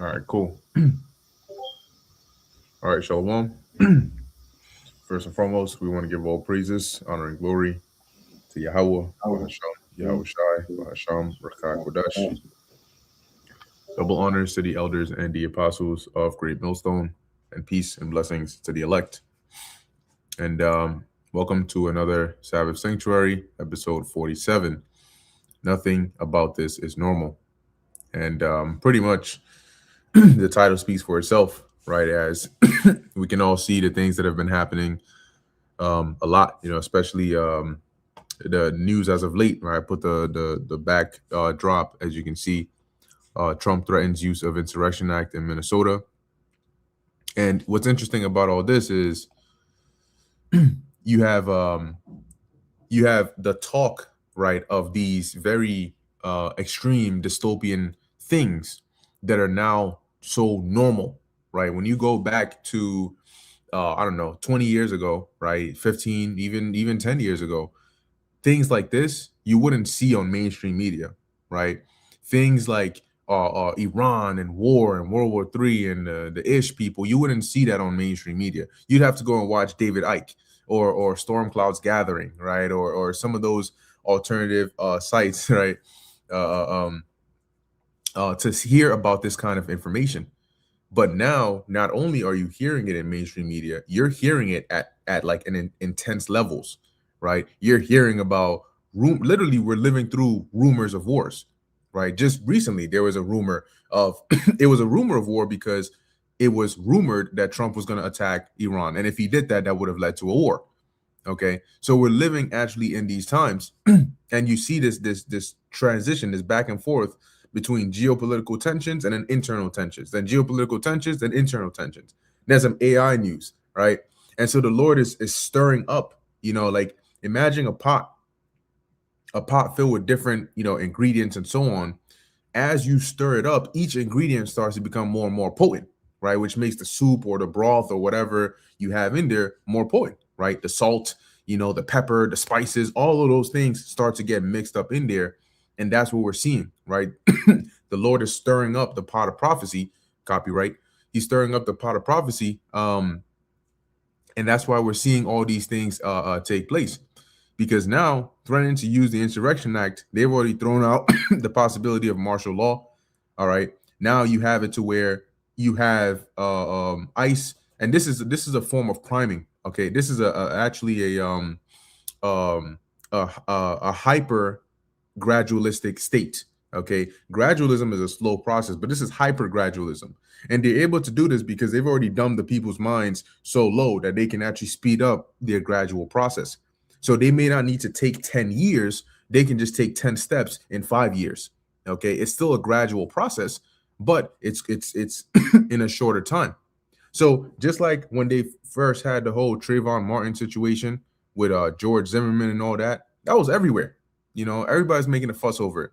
All right, cool. All right, Shalom. First and foremost, we want to give all praises, honor, and glory to Yahweh, Bahasham, Yahweh Shai, Bahasham, Rakah Kodash. Double honors to the elders and the apostles of Great Millstone, and peace and blessings to the elect. And welcome to another Sabbath Sanctuary, episode 47. Nothing about this is normal. And pretty much the title speaks for itself, right? As we can all see the things that have been happening a lot, especially the news as of late, right? I put the back drop, as you can see. Trump threatens use of Insurrection Act in Minnesota. And what's interesting about all this is you have the talk, right, of these very extreme dystopian things that are now so normal, right? When you go back to I don't know, 20 years ago, right? 15, even 10 years ago, things like this you wouldn't see on mainstream media, right? Things like Iran and war and World War III and the Ish people, you wouldn't see that on mainstream media. You'd have to go and watch David Icke or Storm Clouds Gathering, right? Or some of those alternative sites, right? To hear about this kind of information. But now, not only are you hearing it in mainstream media, you're hearing it at like an intense levels, right? You're hearing about literally we're living through rumors of wars, right? Just recently there was a rumor of it was a rumor of war because it was rumored that Trump was going to attack Iran, and if he did that, that would have led to a war. Okay, so we're living actually in these times, and you see this transition, this back and forth between geopolitical tensions and then internal tensions, then geopolitical tensions, then internal tensions. There's some AI news, right? And so the Lord is stirring up, like imagine a pot filled with different, ingredients and so on. As you stir it up, each ingredient starts to become more and more potent, right? Which makes the soup or the broth or whatever you have in there more potent, right? The salt, the pepper, the spices, all of those things start to get mixed up in there. And that's what we're seeing, right? The Lord is stirring up the pot of prophecy, copyright. He's stirring up the pot of prophecy. And that's why we're seeing all these things take place. Because now, threatening to use the Insurrection Act, they've already thrown out the possibility of martial law. All right. Now you have it to where you have ICE, and this is a form of priming. Okay, this is actually a hyper gradualistic state. Okay, gradualism is a slow process, but this is hyper gradualism, and they're able to do this because they've already dumbed the people's minds so low that they can actually speed up their gradual process. So they may not need to take 10 years. They can just take 10 steps in 5 years. Okay, it's still a gradual process, but it's in a shorter time. So just like when they first had the whole Trayvon Martin situation with George Zimmerman and all that, that was everywhere. Everybody's making a fuss over it.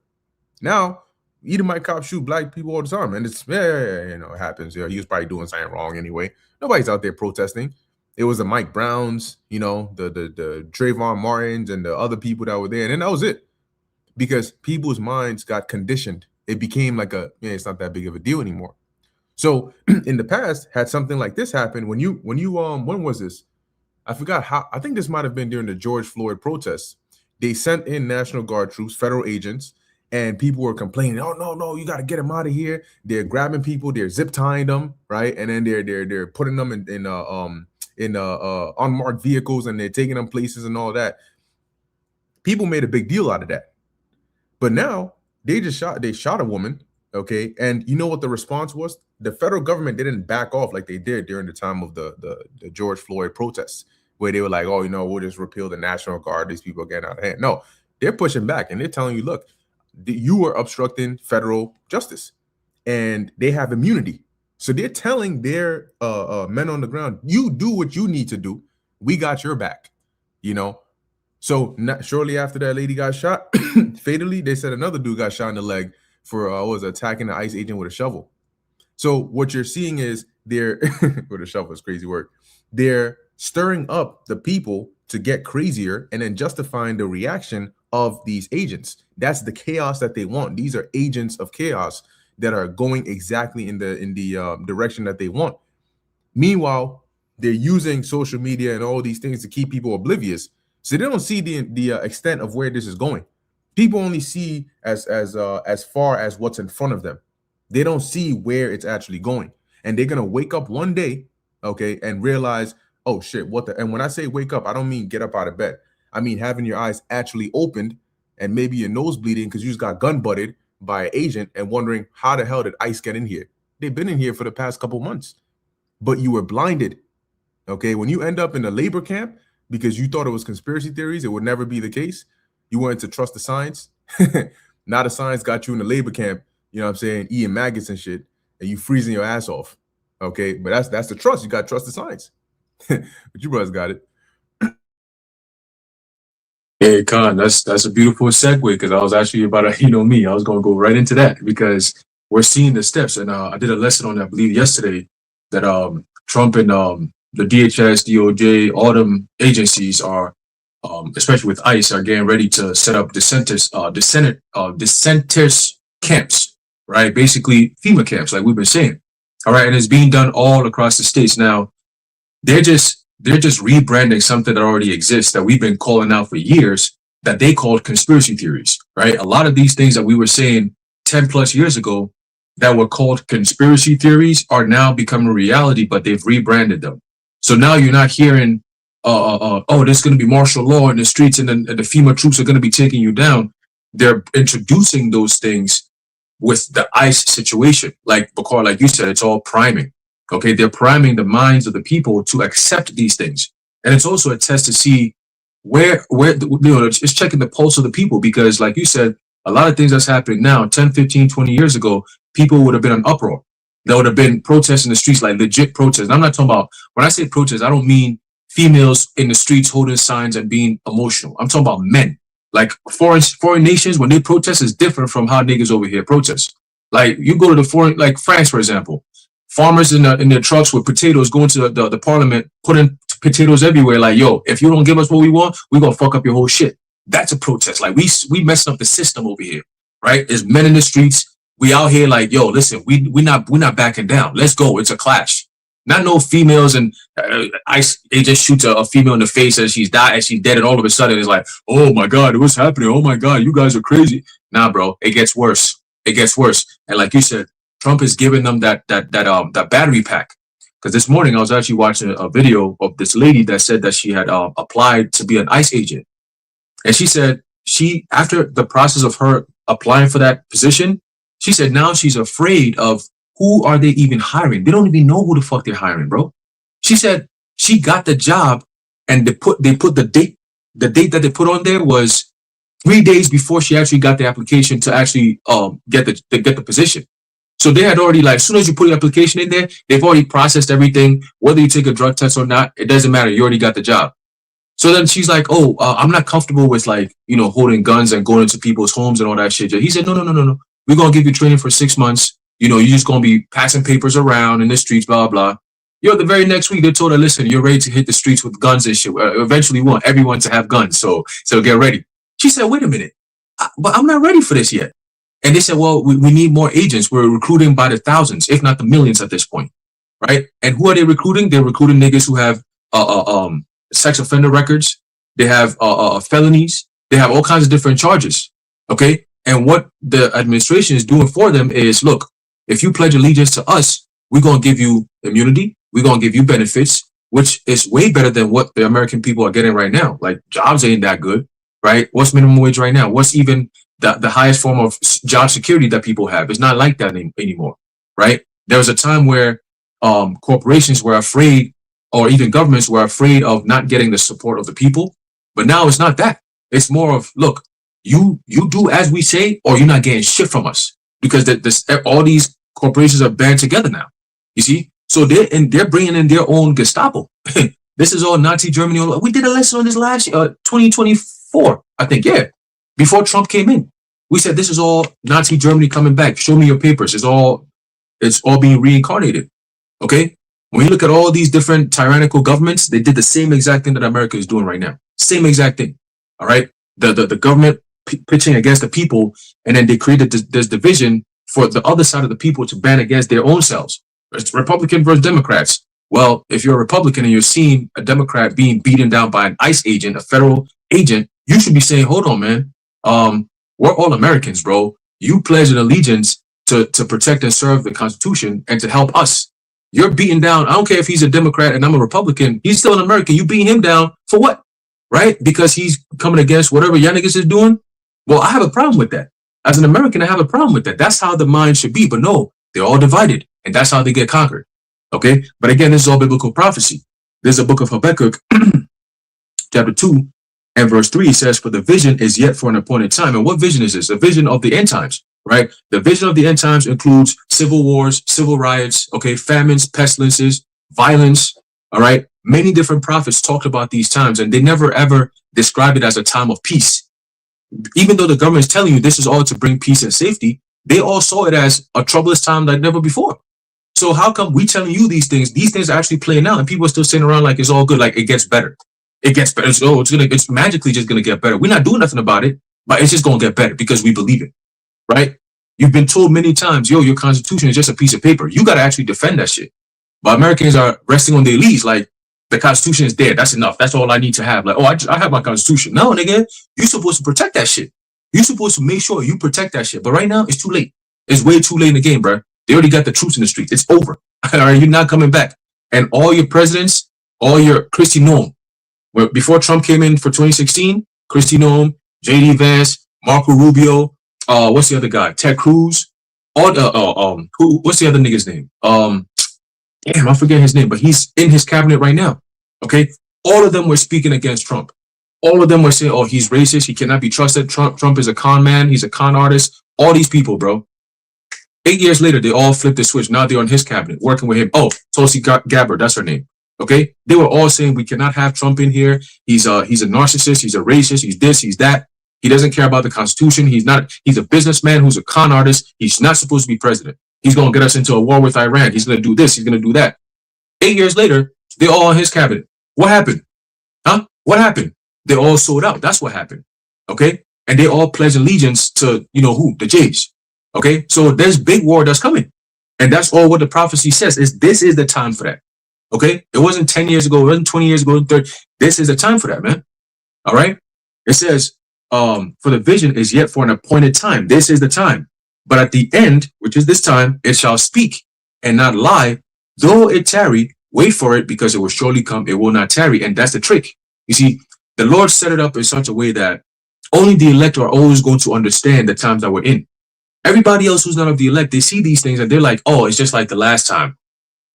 Now, Edomite cops shoot black people all the time, and it's it happens. He was probably doing something wrong anyway. Nobody's out there protesting. It was the Mike Browns, the Trayvon Martins and the other people that were there, and then that was it. Because people's minds got conditioned. It became like it's not that big of a deal anymore. So in the past, had something like this happen, when was this? I forgot how. I think this might have been during the George Floyd protests. They sent in National Guard troops, federal agents, and people were complaining, "Oh no, you got to get them out of here." They're grabbing people, they're zip tying them, right, and then they're putting them in unmarked vehicles, and they're taking them places and all that. People made a big deal out of that, but now they shot a woman, okay, and you know what the response was? The federal government didn't back off like they did during the time of the George Floyd protests, where they were like, "Oh, we'll just repeal the National Guard. These people are getting out of hand." No, they're pushing back and they're telling you, "Look, you are obstructing federal justice," and they have immunity. So they're telling their men on the ground, "You do what you need to do. We got your back." So shortly after that lady got shot fatally, they said another dude got shot in the leg for was attacking the ICE agent with a shovel. So what you're seeing is they're with a shovel is crazy work. They're stirring up the people to get crazier and then justifying the reaction of these agents. That's the chaos that they want. These are agents of chaos. that are going exactly in the direction that they want. Meanwhile, they're using social media and all these things to keep people oblivious, so they don't see the extent of where this is going. People only see as far as what's in front of them. They don't see where it's actually going, and they're gonna wake up one day, okay, and realize, oh shit, what the? And when I say wake up, I don't mean get up out of bed. I mean having your eyes actually opened and maybe your nose bleeding because you just got gun butted by an agent and wondering how the hell did ICE get in here? They've been in here for the past couple months, but you were blinded. Okay, when you end up in a labor camp because you thought it was conspiracy theories, it would never be the case. You wanted to trust the science. Now the science got you in the labor camp, you know what I'm saying, eating maggots and shit, and you freezing your ass off. Okay, but that's the trust. You got to trust the science. But you brothers got it. Hey, Khan, that's a beautiful segue because I was actually about to, I was going to go right into that because we're seeing the steps. And I did a lesson on that, I believe, yesterday that Trump and the DHS, DOJ, all them agencies are, especially with ICE, are getting ready to set up dissenters camps, right? Basically, FEMA camps, like we've been saying. All right, and it's being done all across the states now. They're just rebranding something that already exists that we've been calling out for years that they called conspiracy theories, right? A lot of these things that we were saying 10 plus years ago that were called conspiracy theories are now becoming reality, but they've rebranded them. So now you're not hearing, oh, there's going to be martial law in the streets and the FEMA troops are going to be taking you down. They're introducing those things with the ICE situation. Like Bakar, like you said, it's all priming. Okay, they're priming the minds of the people to accept these things. And it's also a test to see where it's checking the pulse of the people, because like you said, a lot of things that's happening now, 10, 15, 20 years ago, people would have been in uproar. There would have been protests in the streets, like legit protests. And I'm not talking about, when I say protests, I don't mean females in the streets holding signs and being emotional. I'm talking about men. Like foreign nations, when they protest, is different from how niggas over here protest. Like you go to the foreign, like France, for example. Farmers in their trucks with potatoes going to the parliament, putting potatoes everywhere. Like, yo, if you don't give us what we want, we're going to fuck up your whole shit. That's a protest. Like, we messing up the system over here, right? There's men in the streets. We out here like, yo, listen, we're not backing down. Let's go. It's a clash. Not no females and ICE agent shoots a female in the face as she's dead, and all of a sudden it's like, oh my God, what's happening? Oh my God, you guys are crazy. Nah, bro, it gets worse. It gets worse. And like you said, Trump is giving them that battery pack. Because this morning I was actually watching a video of this lady that said that she had applied to be an ICE agent, and she said after the process of her applying for that position, she said now she's afraid of who are they even hiring. They don't even know who the fuck they're hiring, bro. She said she got the job, and they put the date that they put on there was 3 days before she actually got the application to actually get the position. So they had already, like, as soon as you put your application in there, they've already processed everything. Whether you take a drug test or not, it doesn't matter. You already got the job. So then she's like, oh, I'm not comfortable with, like, holding guns and going into people's homes and all that shit. He said, no. We're going to give you training for 6 months. You're just going to be passing papers around in the streets, blah, blah. Yo, the very next week, they told her, listen, you're ready to hit the streets with guns and shit. Eventually, we want everyone to have guns. So get ready. She said, wait a minute. But I'm not ready for this yet. And they said, well, we need more agents. We're recruiting by the thousands, if not the millions at this point, right? And who are they recruiting? They're recruiting niggas who have sex offender records. They have felonies. They have all kinds of different charges, okay? And what the administration is doing for them is, look, if you pledge allegiance to us, we're going to give you immunity. We're going to give you benefits, which is way better than what the American people are getting right now. Like, jobs ain't that good, right? What's minimum wage right now? What's even the highest form of job security that people have? It's not like that anymore, right? There was a time where corporations were afraid, or even governments were afraid of not getting the support of the people. But now it's not that. It's more of, look, you do as we say, or you're not getting shit from us, because all these corporations are band together now. You see, so they're bringing in their own Gestapo. This is all Nazi Germany. We did a lesson on this last year, 2024, I think, yeah. Before Trump came in, we said this is all Nazi Germany coming back. Show me your papers. It's all being reincarnated. Okay? When you look at all these different tyrannical governments, they did the same exact thing that America is doing right now. Same exact thing. All right? The government pitching against the people, and then they created this division for the other side of the people to band against their own selves. It's Republican versus Democrats. Well, if you're a Republican and you're seeing a Democrat being beaten down by an ICE agent, a federal agent, you should be saying, hold on, man. We're all Americans, bro. You pledge an allegiance to protect and serve the Constitution and to help us. You're beating down. I don't care if he's a Democrat and I'm a Republican. He's still an American. You beating him down for what? Right? Because he's coming against whatever y'all niggas is doing. Well, I have a problem with that. As an American, I have a problem with that. That's how the mind should be. But no, they're all divided. And that's how they get conquered. Okay? But again, this is all biblical prophecy. There's a book of Habakkuk, chapter 2 and verse 3 says, for the vision is yet for an appointed time. And what vision is this? A vision of the end times, right? The vision of the end times includes civil wars, civil riots, okay, famines, pestilences, violence, all right? Many different prophets talked about these times, and they never ever described it as a time of peace. Even though the government is telling you this is all to bring peace and safety, they all saw it as a troublous time like never before. So how come we telling you these things? These things are actually playing out, and people are still sitting around like it's all good, like it gets better. It gets better. It's magically just gonna get better. We're not doing nothing about it, but it's just gonna get better because we believe it, right? You've been told many times, yo, your Constitution is just a piece of paper. You gotta actually defend that shit. But Americans are resting on their leaves, like the Constitution is there. That's enough. That's all I need to have. Like, oh, I have my Constitution. No, nigga, you're supposed to protect that shit. You're supposed to make sure you protect that shit. But right now, it's too late. It's way too late in the game, bro. They already got the troops in the streets. It's over. All right, you're not coming back. And all your presidents, all your Kristi Noem, before Trump came in for 2016, Kristi Noem, J.D. Vance, Marco Rubio, what's the other guy? Ted Cruz, all the what's the other nigga's name? Damn, I forget his name, but he's in his cabinet right now. Okay, all of them were speaking against Trump. All of them were saying, "Oh, he's racist. He cannot be trusted. Trump is a con man. He's a con artist." All these people, bro. 8 years later, they all flipped the switch. Now they're on his cabinet, working with him. Oh, Tulsi Gabbard, that's her name. Okay, they were all saying we cannot have Trump in here. He's a narcissist. He's a racist. He's this. He's that. He doesn't care about the Constitution. He's not. He's a businessman who's a con artist. He's not supposed to be president. He's going to get us into a war with Iran. He's going to do this. He's going to do that. 8 years later, they're all on his cabinet. What happened? Huh? What happened? They all sold out. That's what happened. Okay, and they all pledged allegiance to who? The Jays. Okay, so there's big war that's coming, and that's all what the prophecy says. Is this is the time for that? Okay, it wasn't 10 years ago, it wasn't 20 years ago, 30. This is the time for that, man. All right, it says, for the vision is yet for an appointed time. This is the time, but at the end, which is this time, it shall speak and not lie. Though it tarry, wait for it, because it will surely come. It will not tarry, and that's the trick. You see, the Lord set it up in such a way that only the elect are always going to understand the times that we're in. Everybody else who's not of the elect, they see these things and they're like, oh, it's just like the last time.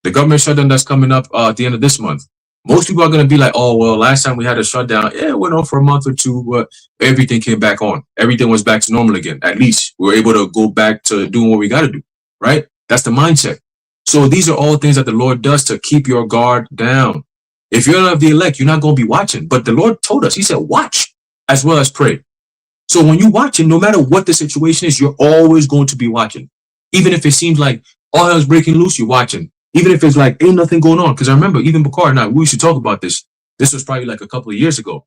The government shutdown that's coming up at the end of this month. Most people are going to be like, oh, well, last time we had a shutdown, it went on for a month or two, but everything came back on. Everything was back to normal again. At least we were able to go back to doing what we got to do, right? That's the mindset. So these are all things that the Lord does to keep your guard down. If you're not of the elect, you're not going to be watching. But the Lord told us, he said, watch as well as pray. So when you're watching, no matter what the situation is, you're always going to be watching. Even if it seems like all hell's breaking loose, you're watching. Even if it's like, ain't nothing going on. Because I remember even Bakar and I, we used to talk about this. This was probably like a couple of years ago.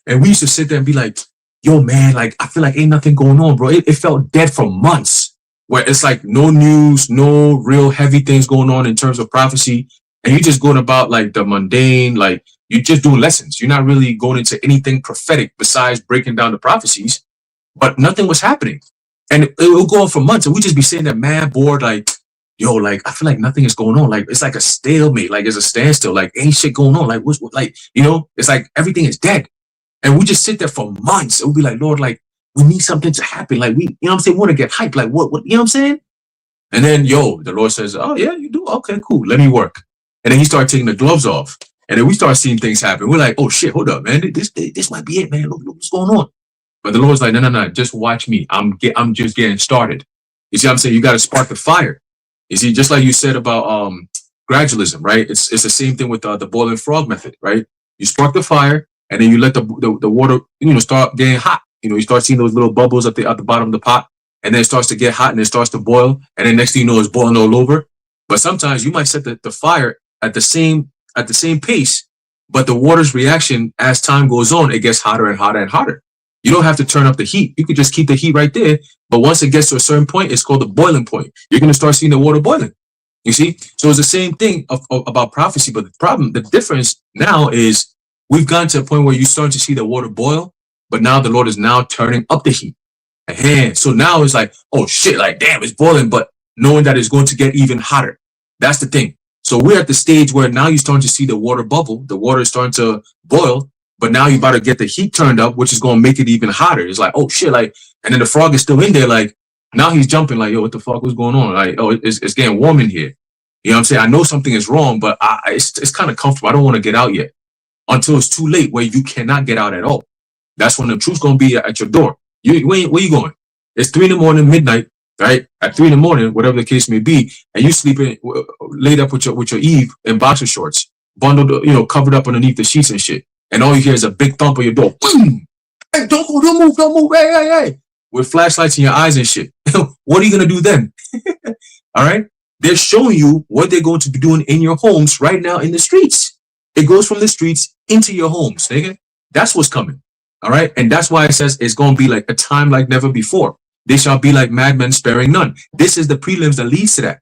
And we used to sit there and be like, yo, man, like, I feel like ain't nothing going on, bro. It felt dead for months, where it's like no news, no real heavy things going on in terms of prophecy. And you're just going about like the mundane, like you're just doing lessons. You're not really going into anything prophetic besides breaking down the prophecies. But nothing was happening. And it will go on for months. And we just be sitting there mad bored, like, yo, like, I feel like nothing is going on. Like, it's like a stalemate. Like, it's a standstill. Like, ain't shit going on. Like, what's like, it's like everything is dead. And we just sit there for months. And we'll be like, Lord, like, we need something to happen. Like, we, what I'm saying? We want to get hyped. Like, what, what I'm saying? And then, the Lord says, oh, yeah, you do? Okay, cool. Let me work. And then he started taking the gloves off. And then we start seeing things happen. We're like, oh, shit, hold up, man. This might be it, man. Look what's going on. But the Lord's like, no, just watch me. I'm just getting started. You see what I'm saying? You got to spark the fire. You see, just like you said about gradualism, right? It's the same thing with the boiling frog method, right? You spark the fire, and then you let the water, start getting hot. You start seeing those little bubbles at the bottom of the pot, and then it starts to get hot, and it starts to boil, and then next thing you know, it's boiling all over. But sometimes you might set the fire at the same pace, but the water's reaction as time goes on, it gets hotter and hotter and hotter. You don't have to turn up the heat. You could just keep the heat right there. But once it gets to a certain point, it's called the boiling point. You're going to start seeing the water boiling. You see? So it's the same thing about prophecy. But the difference now is we've gotten to a point where you start to see the water boil, but now the Lord is now turning up the heat. And so now it's like, oh shit, like damn, it's boiling, but knowing that it's going to get even hotter. That's the thing. So we're at the stage where now you're starting to see the water bubble. The water is starting to boil, but now you about to get the heat turned up, which is going to make it even hotter. It's like, oh shit, like, and then the frog is still in there. Like now he's jumping like, yo, what the fuck was going on? Like, oh, it's getting warm in here. You know what I'm saying? I know something is wrong, but it's kind of comfortable. I don't want to get out yet until it's too late where you cannot get out at all. That's when the truth's going to be at your door. Where you going? It's 3 a.m, midnight, right? At 3 a.m, whatever the case may be, and you sleeping laid up with your Eve in boxer shorts, bundled, covered up underneath the sheets and shit. And all you hear is a big thump on your door. Boom! Hey, don't move, hey. With flashlights in your eyes and shit. What are you gonna do then? All right? They're showing you what they're going to be doing in your homes right now in the streets. It goes from the streets into your homes, nigga. That's what's coming. All right. And that's why it says it's going to be like a time like never before. They shall be like madmen sparing none. This is the prelims that leads to that.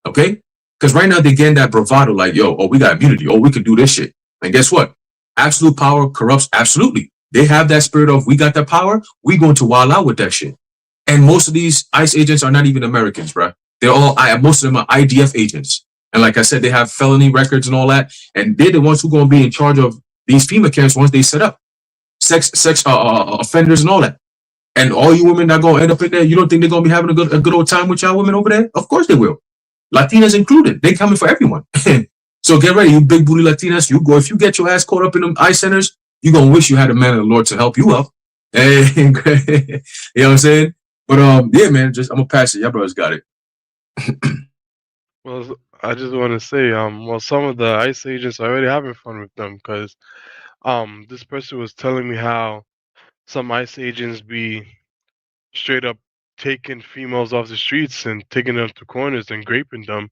Okay. Because right now they're getting that bravado like, yo, oh, we got immunity. Oh, we can do this shit. And guess what? Absolute power corrupts. Absolutely. They have that spirit of we got that power. We going to wild out with that shit. And most of these ICE agents are not even Americans, bro. They're all, most of them are IDF agents. And like I said, they have felony records and all that. And they're the ones who are going to be in charge of these FEMA camps once they set up. Sex offenders and all that. And all you women that gonna end up in there, you don't think they're gonna be having a good old time with y'all women over there? Of course they will. Latinas included. They coming for everyone. So get ready, you big booty Latinas. You go. If you get your ass caught up in them ICE centers, you gonna wish you had a man of the Lord to help you up. Hey, you know what I'm saying? But yeah, man. Just I'm gonna pass it. Y'all brothers got it. Well, I just want to say, well, some of the ICE agents are already having fun with them because, this person was telling me how some ICE agents be straight up taking females off the streets and taking them to corners and raping them,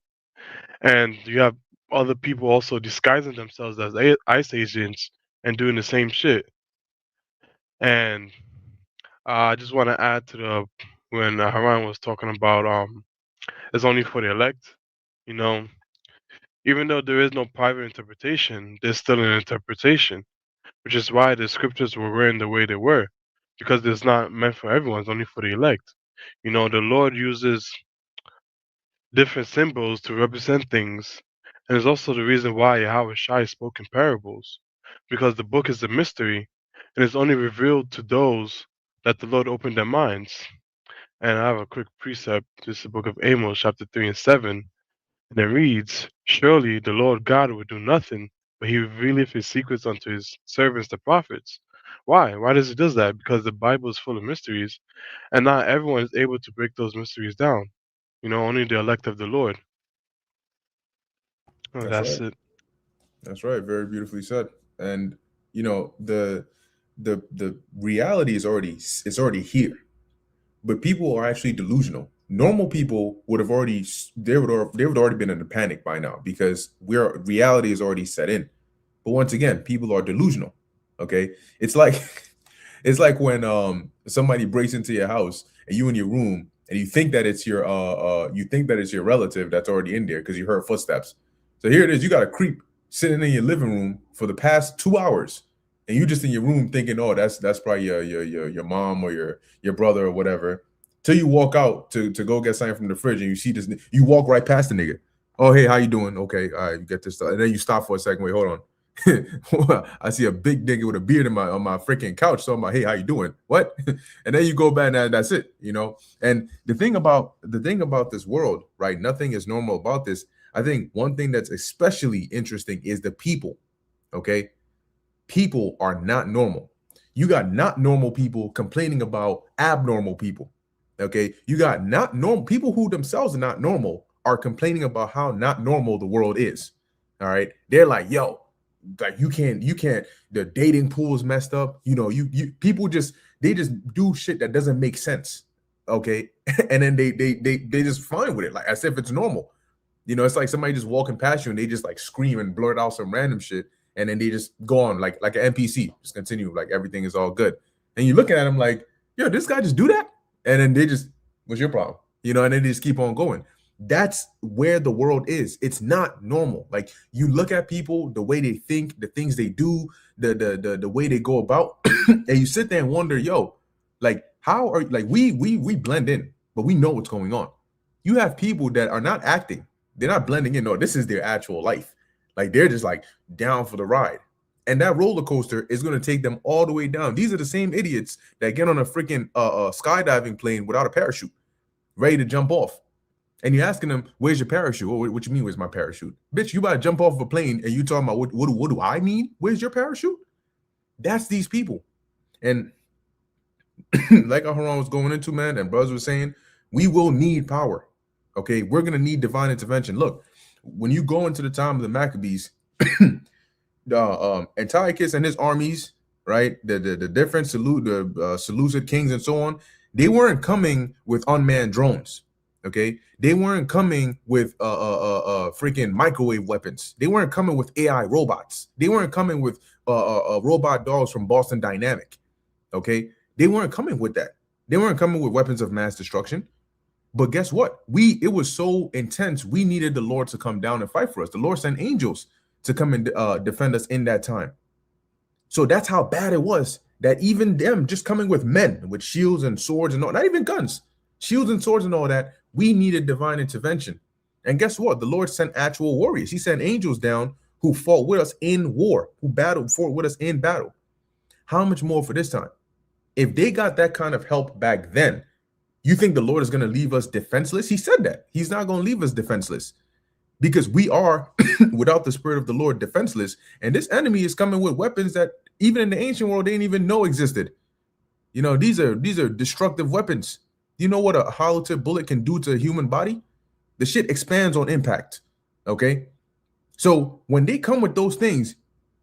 and you have other people also disguising themselves as ICE agents and doing the same shit. And I just want to add to the when Haran was talking about it's only for the elect, you know. Even though there is no private interpretation, there's still an interpretation, which is why the scriptures were written the way they were, because it's not meant for everyone, it's only for the elect. You know, the Lord uses different symbols to represent things, and it's also the reason why YAHAWASHI spoke in parables, because the book is a mystery, and it's only revealed to those that the Lord opened their minds. And I have a quick precept. This is the book of Amos, chapter 3 and 7. And it reads, surely the Lord God will do nothing, but he revealeth his secrets unto his servants the prophets. Why? Why does he do that? Because the Bible is full of mysteries, and not everyone is able to break those mysteries down. You know, only the elect of the Lord. Oh, That's that's right. it. That's right. Very beautifully said. And the reality is already here, but people are actually delusional. Normal people would have already they would already been in a panic by now because reality is already set in. But once again, people are delusional. Okay, it's like it's like when somebody breaks into your house and you in your room and you think that it's your you think that it's your relative that's already in there because you heard footsteps. So here it is, you got a creep sitting in your living room for the past 2 hours, and you just in your room thinking, oh, that's probably your mom or your brother or whatever. Till you walk out to go get something from the fridge and you see this, you walk right past the nigga. Oh, hey, how you doing? Okay, all right, you get this stuff, and then you stop for a second. Wait, hold on. I see a big nigga with a beard on my freaking couch. So I'm like, hey, how you doing? What? And then you go back and that's it, And the thing about this world, right? Nothing is normal about this. I think one thing that's especially interesting is the people. Okay. People are not normal. You got not normal people complaining about abnormal people. Okay. You got not normal people who themselves are not normal are complaining about how not normal the world is. All right. They're like, yo, like you can't the dating pool is messed up. You people they just do shit that doesn't make sense. Okay. And then they just fine with it, like as if it's normal. It's like somebody just walking past you and they just like scream and blurt out some random shit, and then they just go on like an NPC, just continue like everything is all good. And you're looking at them like, yo, this guy just do that? And then they just, what's your problem? And then they just keep on going. That's where the world is. It's not normal. Like, you look at people, the way they think, the things they do, the way they go about, and you sit there and wonder, yo, like, how are, like, we blend in, but we know what's going on. You have people that are not acting, they're not blending in. No, this is their actual life. Like, they're just like down for the ride. And that roller coaster is going to take them all the way down. These are the same idiots that get on a freaking skydiving plane without a parachute, ready to jump off. And you're asking them, where's your parachute? Oh, what you mean, where's my parachute? Bitch, you about to jump off of a plane and you talking about what do I mean? Where's your parachute? That's these people. And like Aharon was going into, man, and brothers was saying, we will need power. Okay, we're going to need divine intervention. Look, when you go into the time of the Maccabees, Antiochus and his armies, right? The different Seleucid kings and so on, they weren't coming with unmanned drones. Okay, they weren't coming with freaking microwave weapons. They weren't coming with AI robots. They weren't coming with robot dogs from Boston Dynamic. Okay, they weren't coming with that. They weren't coming with weapons of mass destruction. But guess what? It was so intense. We needed the Lord to come down and fight for us. The Lord sent angels to come and defend us in that time. So that's how bad it was, that even them just coming with men with shields and swords and all, not even guns, shields and swords and all that, we needed divine intervention. And guess what? The Lord sent actual warriors. He sent angels down who fought with us in war, who fought with us in battle. How much more for this time? If they got that kind of help back then, you think the Lord is going to leave us defenseless? He said that. He's not going to leave us defenseless, because we are, without the Spirit of the Lord, defenseless. And this enemy is coming with weapons that even in the ancient world, they didn't even know existed. These are destructive weapons. You know what a hollow tip bullet can do to a human body? The shit expands on impact. Okay? So when they come with those things,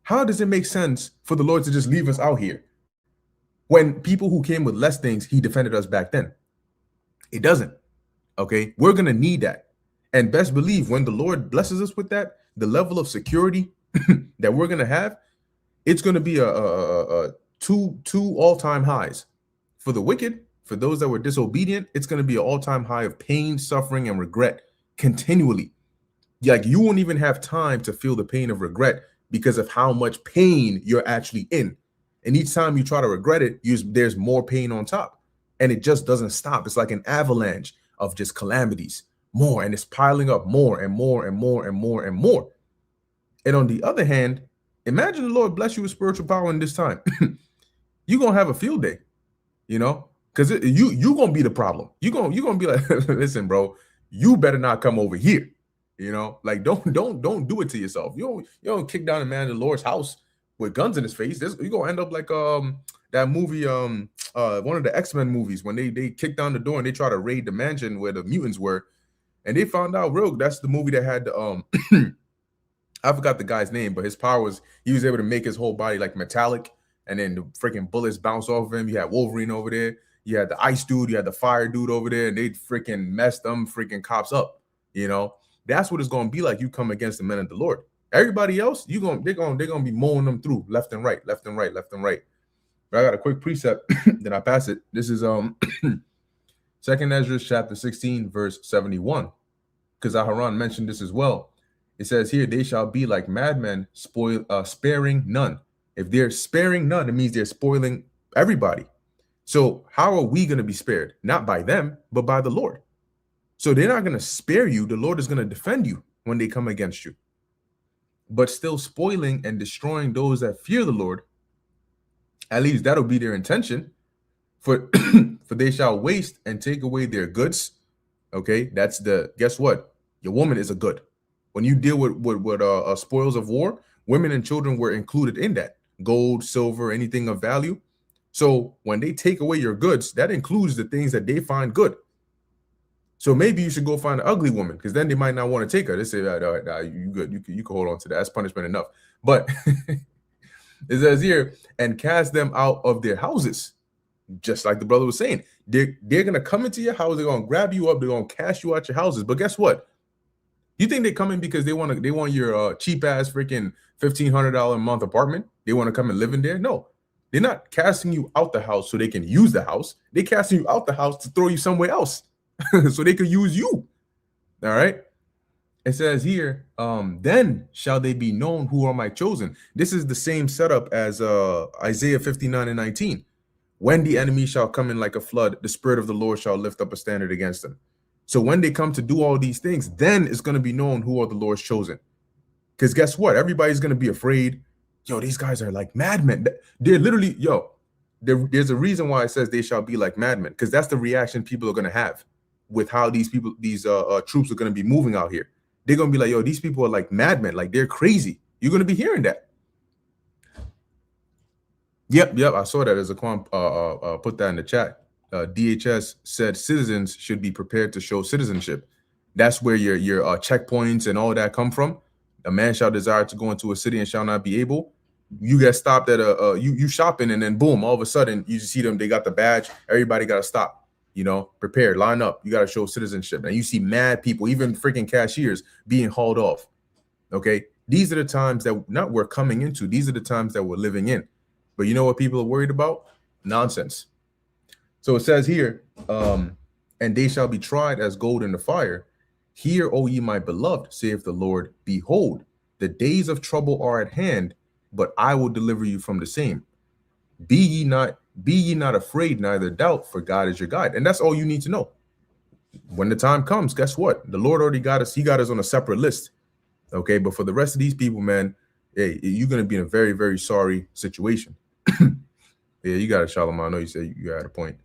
how does it make sense for the Lord to just leave us out here? When people who came with less things, he defended us back then. It doesn't. Okay? We're going to need that. And best believe when the Lord blesses us with that, the level of security that we're going to have, it's going to be a two all-time highs. For the wicked, for those that were disobedient, it's going to be an all-time high of pain, suffering, and regret continually. Like, you won't even have time to feel the pain of regret because of how much pain you're actually in. And each time you try to regret it, there's more pain on top. And it just doesn't stop. It's like an avalanche of just calamities. More, and it's piling up more and more and more and more and more. And on the other hand, imagine the Lord bless you with spiritual power in this time. You're gonna have a field day, because you gonna be the problem. You're gonna be like, listen, bro, you better not come over here. Like, don't do it to yourself. You don't kick down a man in the Lord's house with guns in his face. You're gonna end up like that movie, one of the X-Men movies, when they kick down the door and they try to raid the mansion where the mutants were. And they found out that's the movie that had the I forgot the guy's name, but his power was he was able to make his whole body like metallic, and then the freaking bullets bounce off of him. You had Wolverine over there, you had the ice dude, you had the fire dude over there, and they freaking messed them freaking cops up. That's what it's gonna be like. You come against the men of the Lord. Everybody else, they're gonna be mowing them through left and right, left and right, left and right. But I got a quick precept, then I pass it. This is 2nd Ezra chapter 16, verse 71, because Aharon mentioned this as well. It says here, they shall be like madmen, sparing none. If they're sparing none, it means they're spoiling everybody. So how are we going to be spared? Not by them, but by the Lord. So they're not going to spare you. The Lord is going to defend you when they come against you. But still spoiling and destroying those that fear the Lord, at least that'll be their intention. For they shall waste and take away their goods. Okay, that's guess what? Your woman is a good. When you deal with spoils of war, women and children were included in that. Gold, silver, anything of value. So when they take away your goods, that includes the things that they find good. So maybe you should go find an ugly woman, because then they might not want to take her. They say, you good, you can hold on to that. That's punishment enough. But it says here, and cast them out of their houses. Just like the brother was saying, they're going to come into your house. They're going to grab you up. They're going to cast you out your houses. But guess what? You think they come in because they want your cheap ass freaking $1,500 a month apartment? They want to come and live in there? No, They're not casting you out the house so they can use the house. They're casting you out the house to throw you somewhere else so they could use you. All right. It says here, then shall they be known who are my chosen. This is the same setup as Isaiah 59 and 19. When the enemy shall come in like a flood, the Spirit of the Lord shall lift up a standard against them. So when they come to do all these things, then it's going to be known who are the Lord's chosen. Because guess what? Everybody's going to be afraid. Yo, these guys are like madmen. They're literally, there's a reason why it says they shall be like madmen, because that's the reaction people are going to have with how these troops are going to be moving out here. They're going to be like, yo, these people are like madmen. Like, they're crazy. You're going to be hearing that. Yep. I saw that as a put that in the chat. DHS said citizens should be prepared to show citizenship. That's where your checkpoints and all that come from. A man shall desire to go into a city and shall not be able. You get stopped at you shopping, and then boom, all of a sudden you see them. They got the badge. Everybody got to stop. Prepare, line up. You got to show citizenship. And you see mad people, even freaking cashiers, being hauled off. Okay, these are the times that not we're coming into. These are the times that we're living in. But you know what people are worried about? Nonsense. So it says here, and they shall be tried as gold in the fire. Hear, O ye my beloved, saith the Lord, behold, the days of trouble are at hand, but I will deliver you from the same. Be ye not afraid, neither doubt, for God is your guide. And that's all you need to know. When the time comes, guess what? The Lord already got us. He got us on a separate list. Okay, but for the rest of these people, man, hey, you're going to be in a very, very sorry situation. Yeah, you got it, Shalom. I know you said you had a point.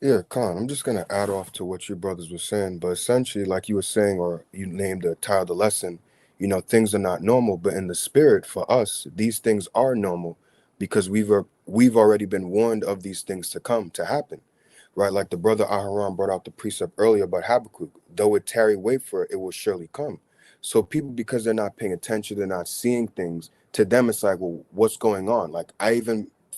Yeah, Khan, I'm just going to add off to what your brothers were saying, but essentially, like you were saying, or you named the title of the lesson, things are not normal, but in the spirit, for us, these things are normal because we've already been warned of these things to happen, right? Like the brother Aharon brought out the precept earlier about Habakkuk, though it tarry, wait for it, it will surely come. So people, because they're not paying attention, they're not seeing things, to them, it's like, well, what's going on? Like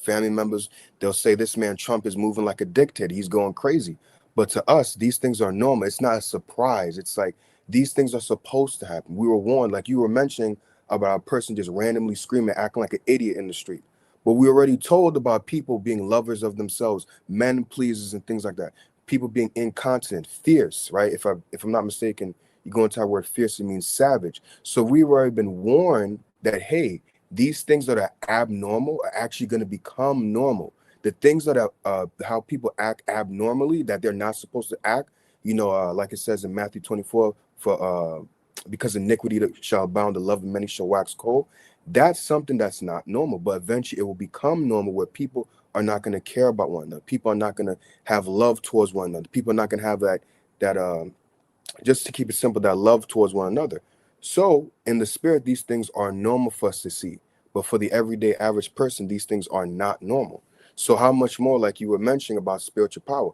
family members, they'll say this man Trump is moving like a dictator. He's going crazy. But to us, these things are normal. It's not a surprise. It's like these things are supposed to happen. We were warned, like you were mentioning about a person just randomly screaming, acting like an idiot in the street. But we already told about people being lovers of themselves, men pleasers and things like that. People being incontinent, fierce, right? If I'm not mistaken, you go into our word fierce, it means savage. So we've already been warned that, hey, these things that are abnormal are actually going to become normal. The things that are how people act abnormally, that they're not supposed to act, like it says in Matthew 24, for because iniquity shall abound, the love of many shall wax cold. That's something that's not normal, but eventually it will become normal where people are not going to care about one another. People are not going to have love towards one another. People are not going to have that just to keep it simple, that love towards one another. So in the spirit, these things are normal for us to see, but for the everyday average person, these things are not normal. So how much more, like you were mentioning about spiritual power,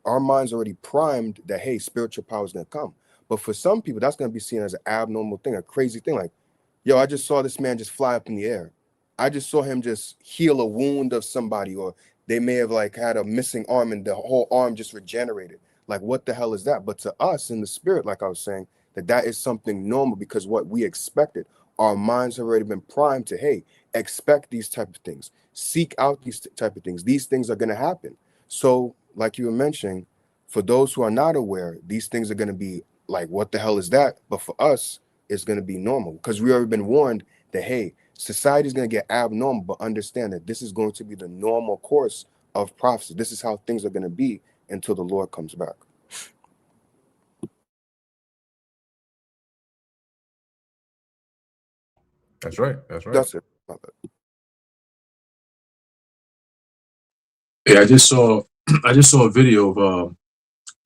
our minds already primed that, hey, spiritual power is going to come. But for some people, that's going to be seen as an abnormal thing, a crazy thing. Like, yo, I just saw this man just fly up in the air. I just saw him just heal a wound of somebody, or they may have like had a missing arm and the whole arm just regenerated. Like, what the hell is that? But to us in the spirit, like I was saying, that is something normal, because what we expected, our minds have already been primed to, hey, expect these type of things, seek out these type of things. These things are going to happen. So like you were mentioning, for those who are not aware, these things are going to be like, what the hell is that? But for us, it's going to be normal, because we already been warned that, hey, society is going to get abnormal, but understand that this is going to be the normal course of prophecy. This is how things are going to be until the Lord comes back. That's right. That's right. That's it. Yeah, I just saw a video of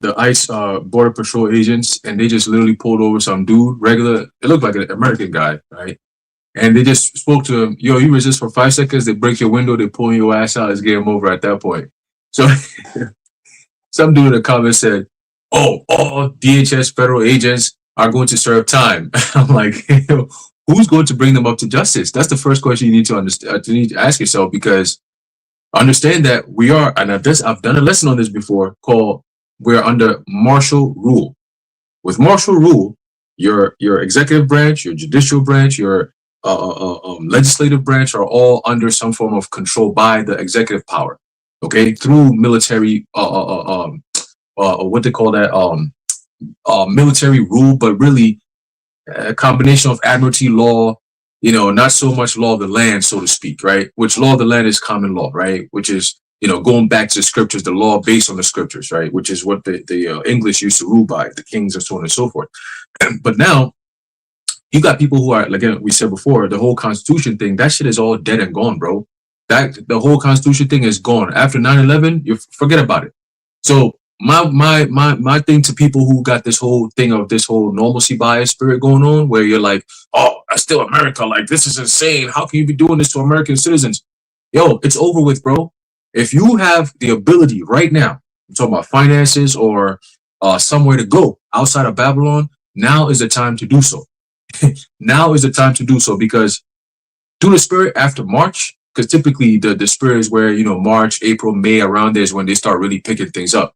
the ICE border patrol agents, and they just literally pulled over some dude, regular. It looked like an American guy, right? And they just spoke to him. Yo, you resist for 5 seconds, they break your window, they pull your ass out. It's game over at that point. So some dude in the comments said, "Oh, all DHS federal agents are going to serve time." I'm like, who's going to bring them up to justice? That's the first question you need to understand. You need to ask yourself, because understand that we are, and I've done a lesson on this before, called we're under martial rule. With martial rule, your executive branch, your judicial branch, your legislative branch are all under some form of control by the executive power. Okay, through military, what they call that, military rule, but really a combination of admiralty law, you know, not so much law of the land, so to speak, right? Which law of the land is common law, right? Which is, you know, going back to the scriptures, the law based on the scriptures, right? Which is what the English used to rule by, the kings and so on and so forth. But now you got people who are, like we said before, the whole Constitution thing, that shit is all dead and gone, bro. That the whole Constitution thing is gone. After 9/11, you forget about it. So my thing to people who got this whole thing of this whole normalcy bias spirit going on, where you're like, oh, that's still America. Like, this is insane. How can you be doing this to American citizens? Yo, it's over with, bro. If you have the ability right now, I'm talking about finances or somewhere to go outside of Babylon, now is the time to do so. Now is the time to do so, because through the spirit after March, because typically the spirit is where, you know, March, April, May, around there is when they start really picking things up.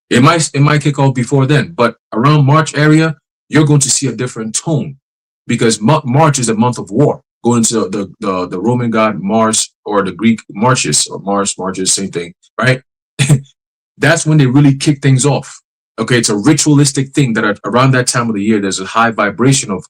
It might kick off before then, but around March area, you're going to see a different tone, because March is a month of war. Going to the Roman god Mars, or the Greek Martius, or Martius, same thing, right? That's when they really kick things off. Okay, it's a ritualistic thing that around that time of the year, there's a high vibration of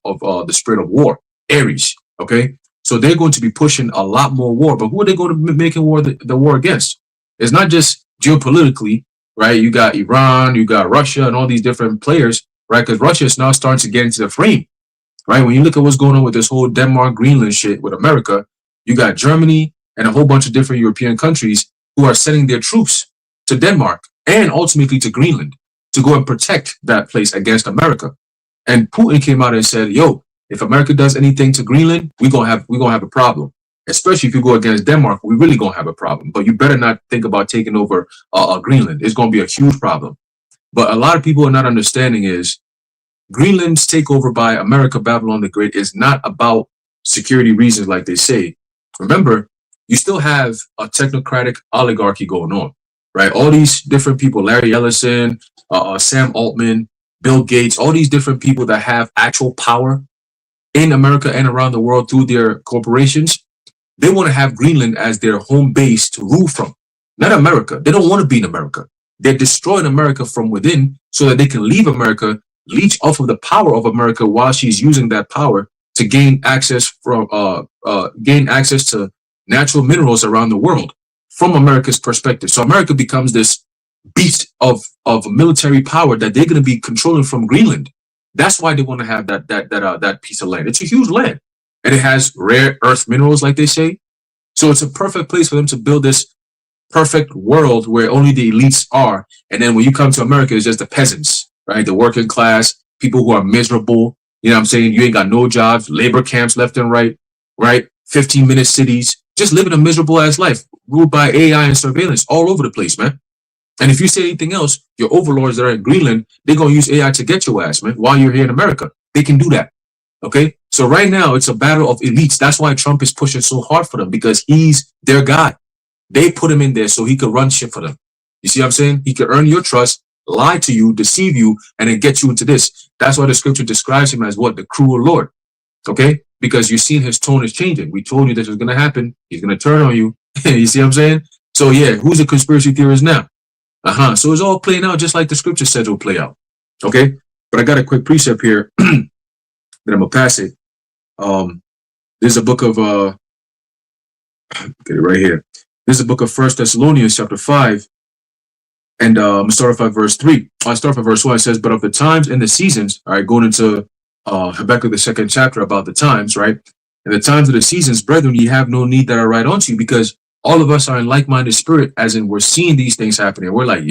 the spirit of war, Aries. Okay, so they're going to be pushing a lot more war. But who are they going to be making war the war against? It's not just geopolitically, right? You got Iran, you got Russia, and all these different players, right? Because Russia is now starting to get into the frame, right? When you look at what's going on with this whole Denmark, Greenland shit with America, you got Germany and a whole bunch of different European countries who are sending their troops to Denmark and ultimately to Greenland to go and protect that place against America. And Putin came out and said, yo, if America does anything to Greenland, we're gonna have a problem. Especially if you go against Denmark, we really gonna have a problem. But you better not think about taking over Greenland. It's gonna be a huge problem. But a lot of people are not understanding is Greenland's takeover by America, Babylon the Great, is not about security reasons like they say. Remember, you still have a technocratic oligarchy going on, right? All these different people, Larry Ellison, Sam Altman, Bill Gates, all these different people that have actual power in America and around the world through their corporations, they want to have Greenland as their home base to rule from, not America. They don't want to be in America. They're destroying America from within so that they can leave America, leech off of the power of America while she's using that power to gain access to natural minerals around the world from America's perspective. So America becomes this beast of military power that they're going to be controlling from Greenland. That's why they want to have that piece of land. It's a huge land, and it has rare earth minerals, like they say. So it's a perfect place for them to build this perfect world where only the elites are. And then when you come to America, it's just the peasants, right? The working class, people who are miserable. You know what I'm saying? You ain't got no jobs, labor camps left and right? 15-minute cities, just living a miserable ass life, ruled by AI and surveillance all over the place, man. And if you say anything else, your overlords that are in Greenland, they're going to use AI to get your ass, man, while you're here in America. They can do that. Okay? So right now, it's a battle of elites. That's why Trump is pushing so hard for them, because he's their guy. They put him in there so he could run shit for them. You see what I'm saying? He could earn your trust, lie to you, deceive you, and then get you into this. That's why the scripture describes him as what? The cruel Lord. Okay? Because you've seen his tone is changing. We told you this was going to happen. He's going to turn on you. You see what I'm saying? So yeah, who's the conspiracy theorist now? So it's all playing out just like the scripture said it will play out. Okay? But I got a quick precept here that I'm going to pass it. There's a book of, get it right here. This is a book of 1 Thessalonians chapter 5. And I'm going to start off at verse 3. I'll start off at verse 1. It says, but of the times and the seasons, all right, going into Habakkuk, the second chapter about the times, right? And the times of the seasons, brethren, ye have no need that I write unto you, because all of us are in like-minded spirit, as in we're seeing these things happening. We're like,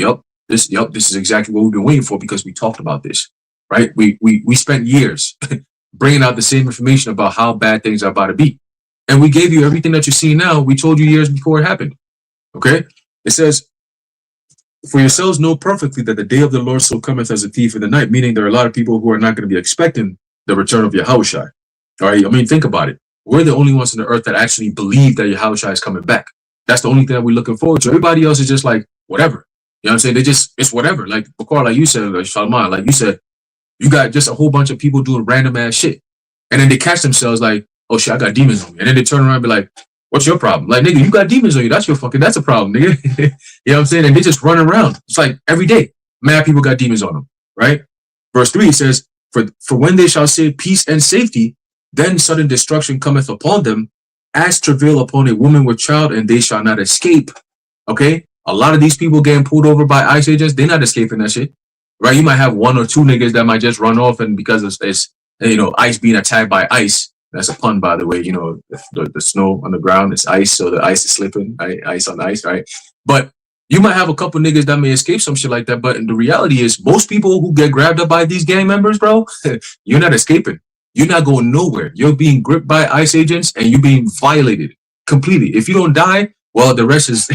this is exactly what we've been waiting for, because we talked about this, right? We spent years bringing out the same information about how bad things are about to be. And we gave you everything that you see now. We told you years before it happened. Okay? It says, for yourselves know perfectly that the day of the Lord so cometh as a thief in the night, meaning there are a lot of people who are not going to be expecting the return of YAHAWASHI. All right? I mean, think about it. We're the only ones on the earth that actually believe that YAHAWASHI is coming back. That's the only thing that we're looking forward to. Everybody else is just like, whatever. You know what I'm saying? It's whatever. Like, Bakar, like you said, like Salman, like you said, you got just a whole bunch of people doing random ass shit. And then they catch themselves like, oh shit, I got demons on me. And then they turn around and be like, what's your problem? Like, nigga, you got demons on you. That's a problem, nigga. You know what I'm saying? And they just run around. It's like every day, mad people got demons on them, right? Verse 3 says, for when they shall say peace and safety, then sudden destruction cometh upon them, as travail upon a woman with child, and they shall not escape. Okay? A lot of these people getting pulled over by ICE agents, they're not escaping that shit. Right? You might have one or two niggas that might just run off, and because it's ICE being attacked by ice. That's a pun, by the way. You know, the snow on the ground is ice, so the ice is slipping. Right? Ice on ice, right? But you might have a couple niggas that may escape some shit like that. But the reality is, most people who get grabbed up by these gang members, bro, you're not escaping. You're not going nowhere. You're being gripped by ICE agents, and you're being violated completely. If you don't die, well, the rest is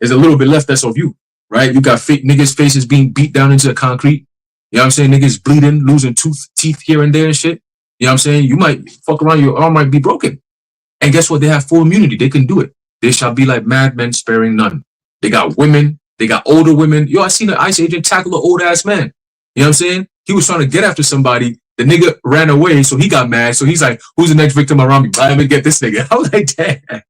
is a little bit left. That's of you, right? You got fake niggas' faces being beat down into the concrete. You know what I'm saying? Niggas bleeding, losing teeth here and there and shit. You know what I'm saying? You might fuck around, your arm might be broken. And guess what? They have full immunity. They can do it. They shall be like madmen, sparing none. They got women. They got older women. Yo, I seen an ICE agent tackle an old ass man. You know what I'm saying? He was trying to get after somebody. The nigga ran away, so he got mad. So he's like, who's the next victim around me? Let me get this nigga. I was like, damn.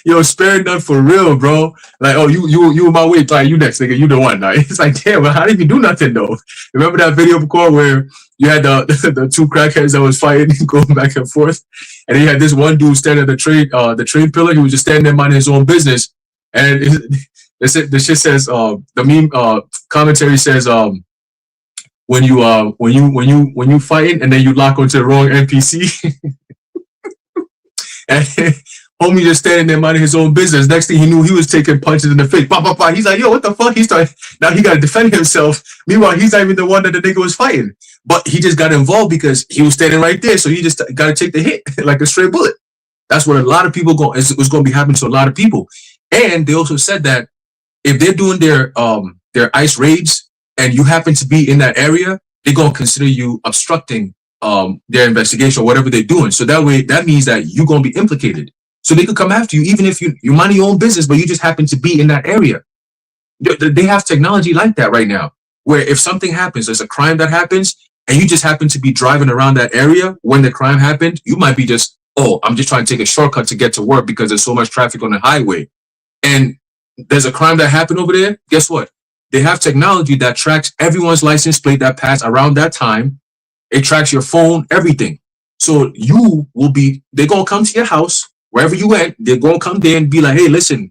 Yo, spare none for real, bro. Like, oh, you in my way, like, you next, nigga, you the one. Like, it's like, damn, but how did you do nothing though? Remember that video before where you had the two crackheads that was fighting, going back and forth, and then you had this one dude standing at the train pillar. He was just standing there minding his own business, and the shit says, the meme commentary says, when you fighting and then you lock onto the wrong NPC, and homie just standing there minding his own business. Next thing he knew, he was taking punches in the face. Bah, bah, bah. He's like, yo, what the fuck? Now he got to defend himself. Meanwhile, he's not even the one that the nigga was fighting. But he just got involved because he was standing right there. So he just got to take the hit like a straight bullet. That's what a lot of people was going to be happening to a lot of people. And they also said that if they're doing their ICE raids and you happen to be in that area, they're going to consider you obstructing their investigation or whatever they're doing. So that means that you're going to be implicated. So they could come after you, even if you mind your own business, but you just happen to be in that area. They have technology like that right now, where if something happens, there's a crime that happens, and you just happen to be driving around that area when the crime happened, you might be just, oh, I'm just trying to take a shortcut to get to work because there's so much traffic on the highway. And there's a crime that happened over there. Guess what? They have technology that tracks everyone's license plate that passed around that time. It tracks your phone, everything. So they're going to come to your house. Wherever you went, they're going to come there and be like, hey, listen,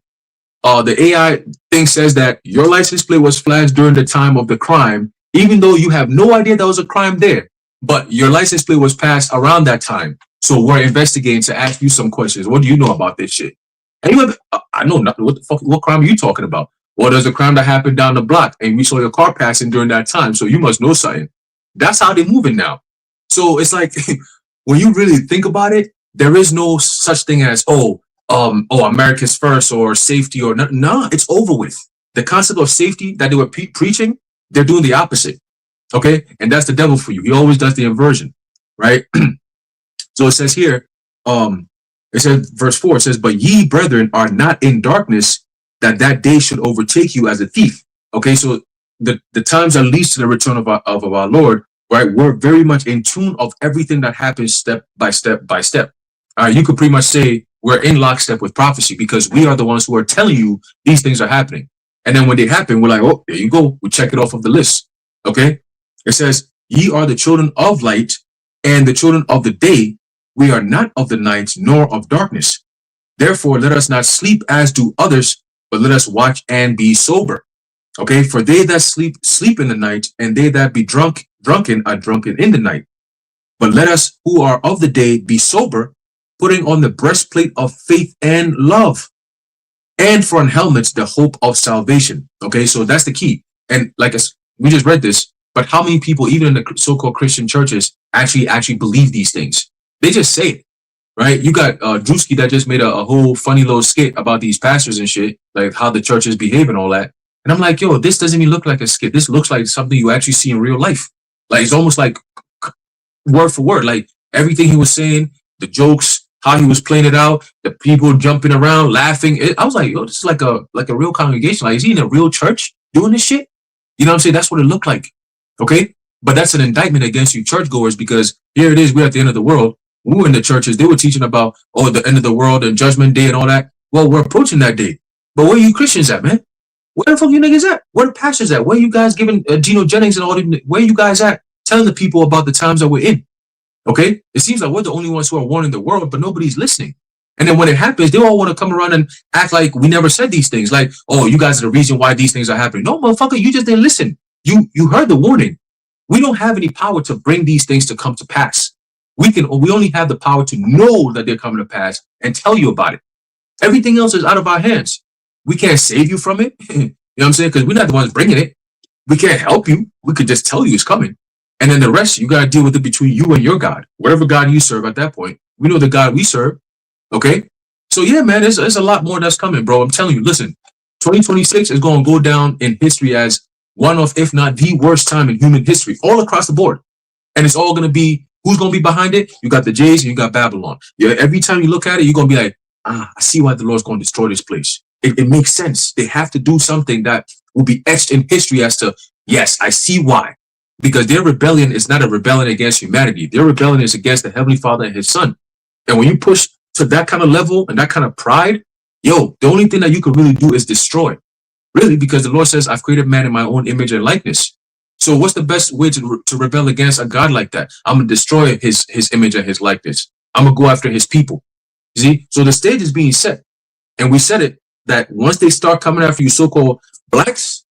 the AI thing says that your license plate was flashed during the time of the crime, even though you have no idea there was a crime there. But your license plate was passed around that time. So we're investigating to ask you some questions. What do you know about this shit? And you I know nothing. What the fuck? What crime are you talking about? Well, there's a crime that happened down the block, and we saw your car passing during that time. So you must know something. That's how they're moving now. So it's like, when you really think about it, there is no such thing as, America's first or safety or no. No, it's over with. The concept of safety that they were preaching, they're doing the opposite. Okay. And that's the devil for you. He always does the inversion, right? So it says here, it says, verse 4, it says, but ye, brethren, are not in darkness, that day should overtake you as a thief. Okay. So the times that leads to the return of our Lord, right? We're very much in tune of everything that happens step by step by step. You could pretty much say we're in lockstep with prophecy because we are the ones who are telling you these things are happening. And then when they happen, we're like, oh, there you go. We check it off of the list. Okay. It says, ye are the children of light and the children of the day. We are not of the night nor of darkness. Therefore, let us not sleep as do others, but let us watch and be sober. Okay. For they that sleep in the night, and they that be drunken are drunken in the night. But let us who are of the day be sober, putting on the breastplate of faith and love, and for an helmet, the hope of salvation. Okay, so that's the key. And like we just read this, but how many people, even in the so-called Christian churches, actually believe these things? They just say it, right? You got Drewski that just made a whole funny little skit about these pastors and shit, like how the churches behave and all that. And I'm like, yo, this doesn't even look like a skit. This looks like something you actually see in real life. Like, it's almost like word for word, like everything he was saying, the jokes, how he was playing it out, the people jumping around, laughing. I was like, yo, this is like a real congregation. Like, is he in a real church doing this shit? You know what I'm saying? That's what it looked like. Okay. But that's an indictment against you churchgoers, because here it is, we're at the end of the world. We were in the churches, they were teaching about, oh, the end of the world and judgment day and all that. Well, we're approaching that day. But where are you Christians at, man? Where the fuck you niggas at? Where the pastors at? Where you guys giving Geno Jennings and all them? Where you guys at telling the people about the times that we're in? Okay? It seems like we're the only ones who are warning the world, but nobody's listening. And then when it happens, they all want to come around and act like we never said these things. Like, oh, you guys are the reason why these things are happening. No, motherfucker, you just didn't listen. You heard the warning. We don't have any power to bring these things to come to pass. We only have the power to know that they're coming to pass and tell you about it. Everything else is out of our hands. We can't save you from it. You know what I'm saying? Because we're not the ones bringing it. We can't help you. We could just tell you it's coming. And then the rest, you got to deal with it between you and your God. Whatever God you serve at that point. We know the God we serve. Okay? So yeah, man, there's a lot more that's coming, bro. I'm telling you, listen, 2026 is going to go down in history as one of, if not the worst time in human history, all across the board. And it's all going to be, who's going to be behind it? You got the Jays and you got Babylon. Yeah, every time you look at it, you're going to be like, I see why the Lord's going to destroy this place. It makes sense. They have to do something that will be etched in history as to, yes, I see why. Because their rebellion is not a rebellion against humanity. Their rebellion is against the Heavenly Father and His Son. And when you push to that kind of level and that kind of pride, yo, the only thing that you can really do is destroy. Really, because the Lord says, I've created man in my own image and likeness. So what's the best way to rebel against a God like that? I'm going to destroy his image and his likeness. I'm going to go after his people. See? So the stage is being set. And we said it, that once they start coming after you so-called blacks,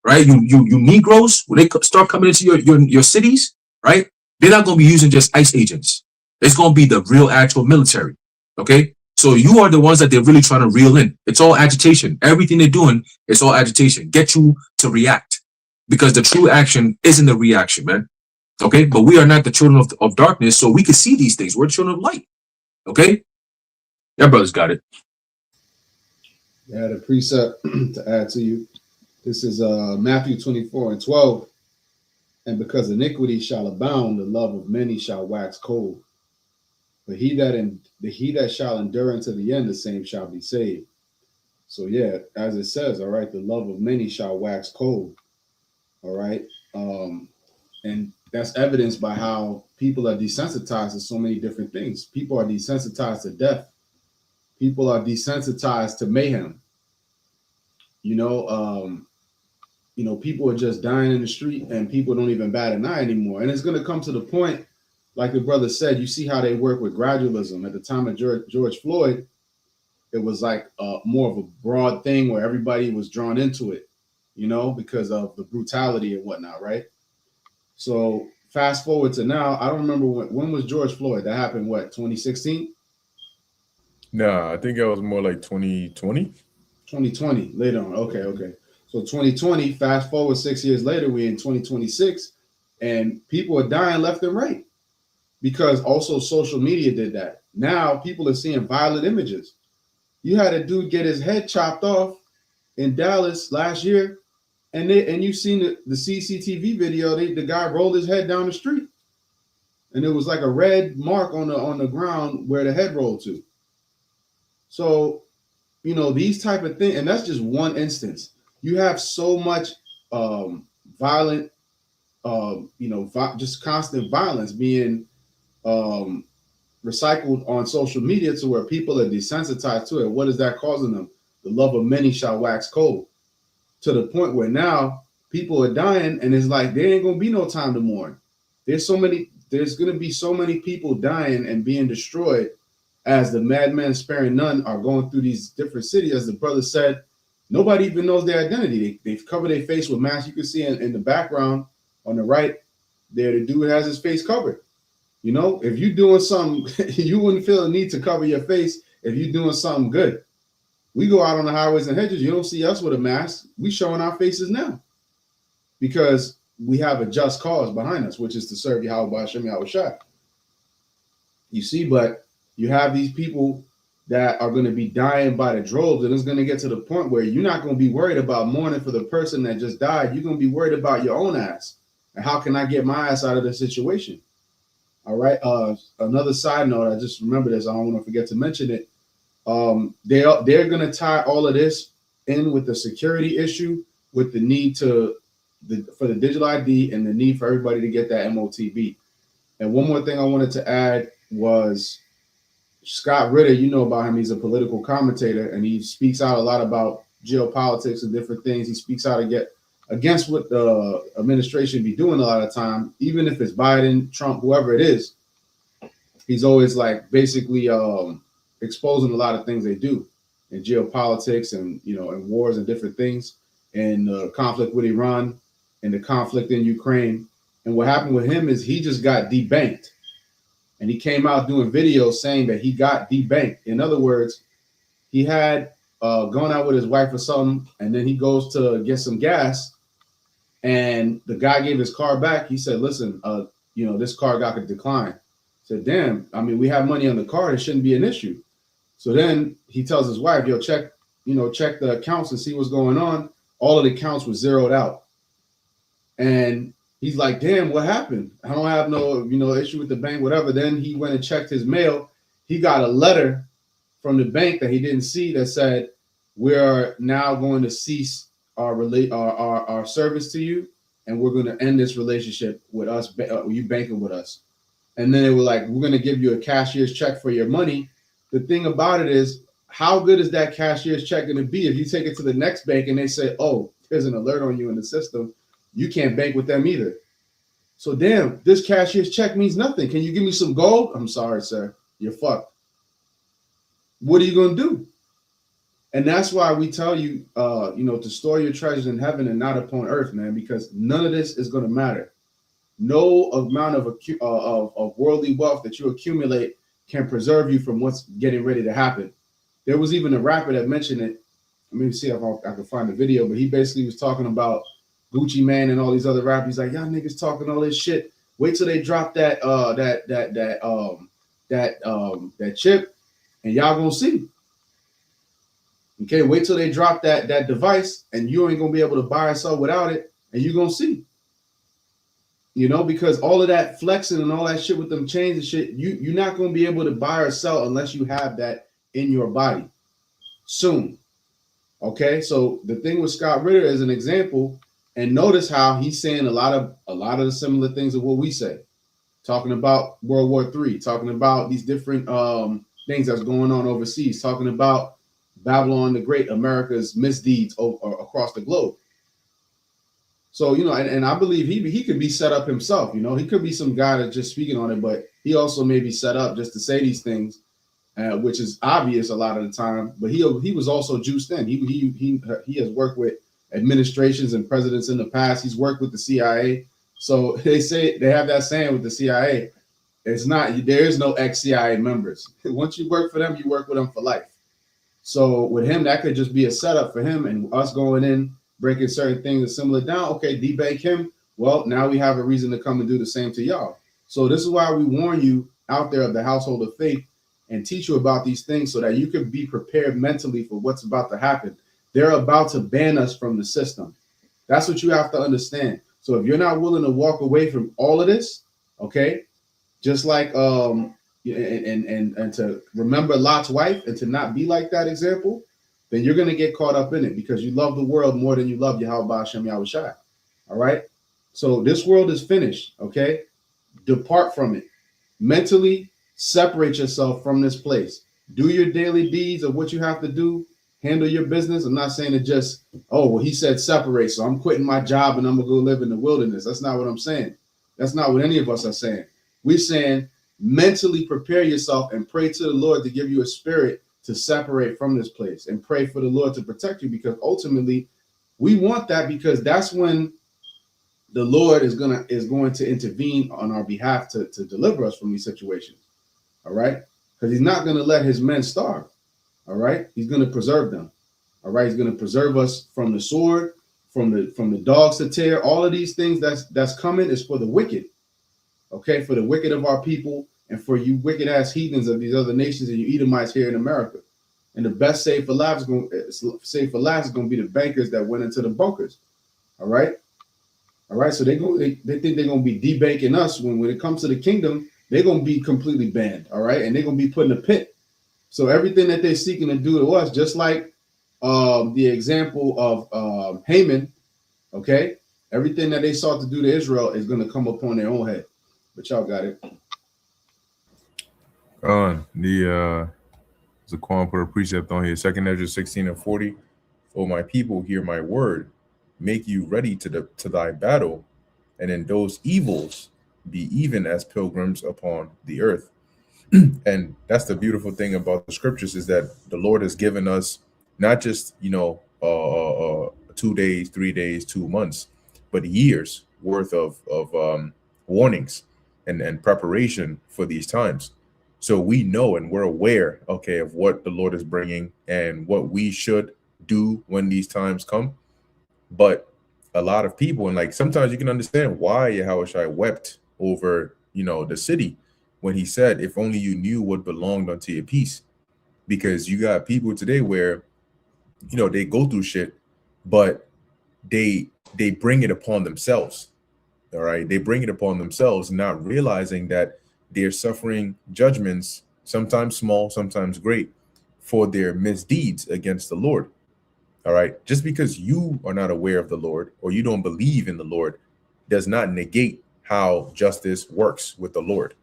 right, you Negroes, when they start coming into your cities, right, they're not going to be using just ICE agents. It's going to be the real actual military, okay? So you are the ones that they're really trying to reel in. It's all agitation. Everything they're doing is all agitation. Get you to react, because the true action isn't the reaction, man, okay? But we are not the children of darkness, so we can see these things. We're the children of light, okay? Yeah, brothers got it. Yeah, the precept to add to you. This is Matthew 24:12. And because iniquity shall abound, the love of many shall wax cold. But he that shall endure unto the end, the same shall be saved. So yeah, as it says, all right, the love of many shall wax cold. All right. And that's evidenced by how people are desensitized to so many different things. People are desensitized to death. People are desensitized to mayhem. You know, people are just dying in the street and people don't even bat an eye anymore. And it's going to come to the point, like the brother said, you see how they work with gradualism. At the time of George Floyd, it was like more of a broad thing where everybody was drawn into it, because of the brutality and whatnot, right? So fast forward to now, I don't remember when was George Floyd? That happened, 2016? Nah, I think it was more like 2020. 2020, later on. Okay. So 2020, fast forward 6 years later, we're in 2026, and people are dying left and right because also social media did that. Now people are seeing violent images. You had a dude get his head chopped off in Dallas last year, and you've seen the CCTV video. The guy rolled his head down the street, and it was like a red mark on the ground where the head rolled to. So, these type of things, and that's just one instance. You have so much violent, just constant violence being recycled on social media to where people are desensitized to it. What is that causing them? The love of many shall wax cold, to the point where now people are dying, and it's like there ain't gonna be no time to mourn. There's gonna be so many people dying and being destroyed as the madman sparing none are going through these different cities. As the brother said, nobody even knows their identity. They've covered their face with masks. You can see in the background on the right there, the dude has his face covered. If you're doing something, you wouldn't feel the need to cover your face if you're doing something good. We go out on the highways and hedges. You don't see us with a mask. We showing our faces now because we have a just cause behind us, which is to serve YAHAWASHI. You see, but you have these people that are going to be dying by the droves, and it's going to get to the point where you're not going to be worried about mourning for the person that just died. You're going to be worried about your own ass and how can I get my ass out of this situation. All right. Another side note, I just remember this. I don't want to forget to mention it. They're going to tie all of this in with the security issue, with the need to for the digital ID and the need for everybody to get that MOTB. And one more thing I wanted to add was Scott Ritter. You know about him. He's a political commentator, and he speaks out a lot about geopolitics and different things. He speaks out against what the administration be doing a lot of time, even if it's Biden, Trump, whoever it is. He's always like basically exposing a lot of things they do in geopolitics and and wars and different things, and the conflict with Iran and the conflict in Ukraine. And what happened with him is he just got debanked, and he came out doing videos saying that he got debanked. In other words, he had gone out with his wife or something, and then he goes to get some gas, and the guy gave his car back. He said, "Listen, this car got a decline." I said, "Damn, I mean, we have money on the car. It shouldn't be an issue." So then he tells his wife, "Yo, check the accounts and see what's going on." All of the accounts were zeroed out, and he's like, "Damn, what happened? I don't have no issue with the bank, whatever." Then he went and checked his mail. He got a letter from the bank that he didn't see that said, "We are now going to cease our service to you, and we're going to end this relationship with us. You banking with us." And then they were like, "We're going to give you a cashier's check for your money." The thing about it is, how good is that cashier's check going to be if you take it to the next bank and they say, "Oh, there's an alert on you in the system. You can't bank with them either." So damn, this cashier's check means nothing. Can you give me some gold? I'm sorry, sir. You're fucked. What are you going to do? And that's why we tell you, to store your treasures in heaven and not upon earth, man, because none of this is going to matter. No amount of worldly wealth that you accumulate can preserve you from what's getting ready to happen. There was even a rapper that mentioned it. Let me see if I can find the video, but he basically was talking about Gucci Mane and all these other rappers. He's like, "Y'all niggas talking all this shit. Wait till they drop that chip, and y'all gonna see. Okay, wait till they drop that device, and you ain't gonna be able to buy or sell without it, and you gonna see." Because all of that flexing and all that shit with them chains and shit, you're not gonna be able to buy or sell unless you have that in your body soon. Okay, so the thing with Scott Ritter is an example, and notice how he's saying a lot of the similar things of what we say, talking about World War III, talking about these different things that's going on overseas, talking about Babylon the Great, America's misdeeds across the globe. So, and I believe he could be set up himself. He could be some guy that's just speaking on it, but he also may be set up just to say these things, which is obvious a lot of the time. But he was also juiced in. He has worked with administrations and presidents in the past. He's worked with the CIA. So they have that saying with the CIA, there is no ex-CIA members. Once you work for them, you work with them for life. So with him, that could just be a setup for him and us going in, breaking certain things and similar down. Okay, debank him. Well, now we have a reason to come and do the same to y'all. So this is why we warn you out there of the household of faith and teach you about these things so that you can be prepared mentally for what's about to happen. They're about to ban us from the system. That's what you have to understand. So if you're not willing to walk away from all of this, okay, just like and to remember Lot's wife and to not be like that example, then you're going to get caught up in it because you love the world more than you love YAHAWASHI. All right. So this world is finished. Okay. Depart from it. Mentally separate yourself from this place. Do your daily deeds of what you have to do. Handle your business. I'm not saying to just, "Oh, well, he said separate, so I'm quitting my job and I'm going to go live in the wilderness." That's not what I'm saying. That's not what any of us are saying. We're saying mentally prepare yourself and pray to the Lord to give you a spirit to separate from this place and pray for the Lord to protect you, because ultimately we want that, because that's when the Lord is going to intervene on our behalf to deliver us from these situations. All right. Because he's not going to let his men starve. All right. He's going to preserve them. All right. He's going to preserve us from the sword, from the dogs to tear. All of these things that's coming is for the wicked. Okay. For the wicked of our people and for you wicked ass heathens of these other nations and you Edomites here in America. And the best saved for last is going to be the bankers that went into the bunkers. All right. All right. So they think they're going to be debanking us when it comes to the kingdom. They're going to be completely banned. All right. And they're going to be put in a pit. So everything that they're seeking to do to us, just like the example of Haman, okay, Everything that they sought to do to Israel is going to come upon their own head. But y'all got it. Zaquan put a precept on here, 2nd Ezra 16:40. O my people, hear my word, make you ready to thy battle, and in those evils be even as pilgrims upon the earth. And that's the beautiful thing about the scriptures, is that the Lord has given us not just 2 days, 3 days, 2 months, but years worth of warnings and preparation for these times. So we know and we're aware, okay, of what the Lord is bringing and what we should do when these times come. But a lot of people, and like sometimes you can understand why YAHAWASHI wept over, the city when he said, if only you knew what belonged unto your peace. Because you got people today where, they go through shit, but they bring it upon themselves. All right. They bring it upon themselves, not realizing that they're suffering judgments, sometimes small, sometimes great, for their misdeeds against the Lord. All right. Just because you are not aware of the Lord or you don't believe in the Lord does not negate how justice works with the Lord.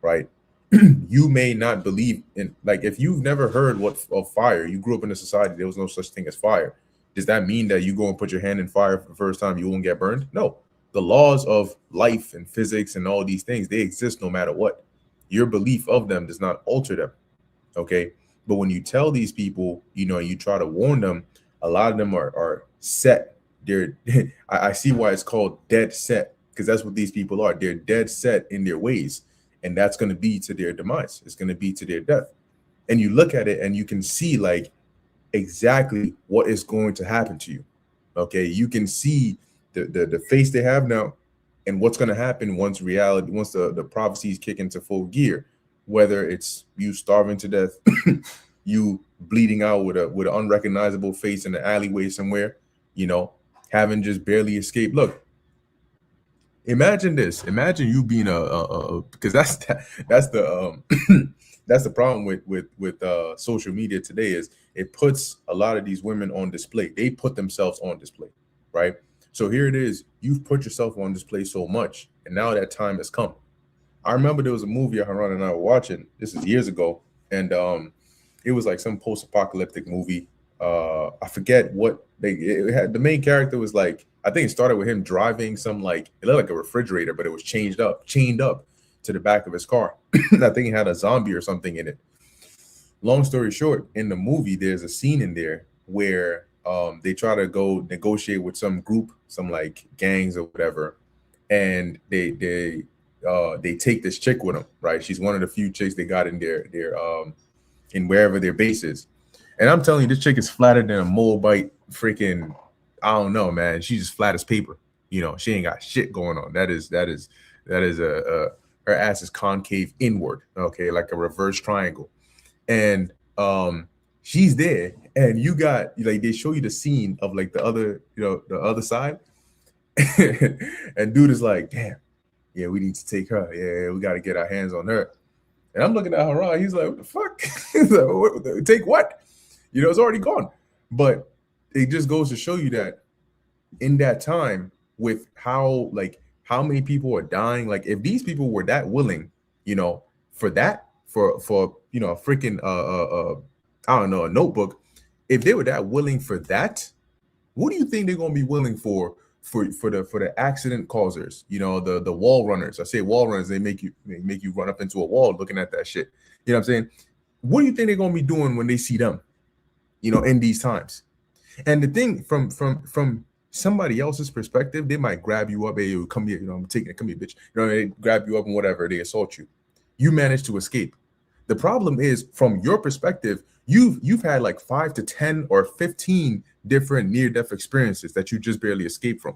Right. You may not believe in, like, if you've never heard of fire, you grew up in a society, there was no such thing as fire. Does that mean that you go and put your hand in fire for the first time, you won't get burned? No. The laws of life and physics and all these things, they exist no matter what. Your belief of them does not alter them. Okay. But when you tell these people, you try to warn them, a lot of them are set. They're I see why it's called dead set, because that's what these people are. They're dead set in their ways. And that's going to be to their demise. It's going to be to their death. And you look at it and you can see like exactly what is going to happen to you. Okay. You can see the face they have now and what's going to happen once the prophecies kick into full gear, whether it's you starving to death, you bleeding out with an unrecognizable face in the alleyway somewhere, having just barely escaped. Look, imagine this. Imagine you being because that's the that's the problem with social media today, is it puts a lot of these women on display. They put themselves on display, right? So here it is. You've put yourself on display so much, and now that time has come. I remember there was a movie Haran and I were watching. This is years ago, and it was like some post-apocalyptic movie. I forget what it had. The main character was like, I think it started with him driving some, like, it looked like a refrigerator, but it was chained up to the back of his car. I think he had a zombie or something in it. Long story short, in the movie, there's a scene in there where they try to go negotiate with some group, some like gangs or whatever, and they take this chick with them, right? She's one of the few chicks they got in their in wherever their base is. And I'm telling you, this chick is flatter than a Moabite freaking, I don't know, man. She's just flat as paper. She ain't got shit going on. That is her ass is concave inward, okay, like a reverse triangle. And she's there, and you got, like, they show you the scene of like the other side. And dude is like, damn, yeah, we need to take her. Yeah, we got to get our hands on her. And I'm looking at Haran. He's like, what the fuck? He's like, take what? It's already gone. But it just goes to show you that in that time, with how many people are dying, like if these people were that willing, for a freaking I don't know, a notebook, if they were that willing for that, what do you think they're gonna be willing for the accident causers, the wall runners? I say wall runners, they make you run up into a wall looking at that shit. You know what I'm saying? What do you think they're gonna be doing when they see them, in these times? And the thing, from somebody else's perspective, they might grab you up, hey, come here, I'm taking it, come here, bitch. They grab you up and whatever, they assault you. You manage to escape. The problem is, from your perspective, you've had like 5 to 10 or 15 different near-death experiences that you just barely escaped from.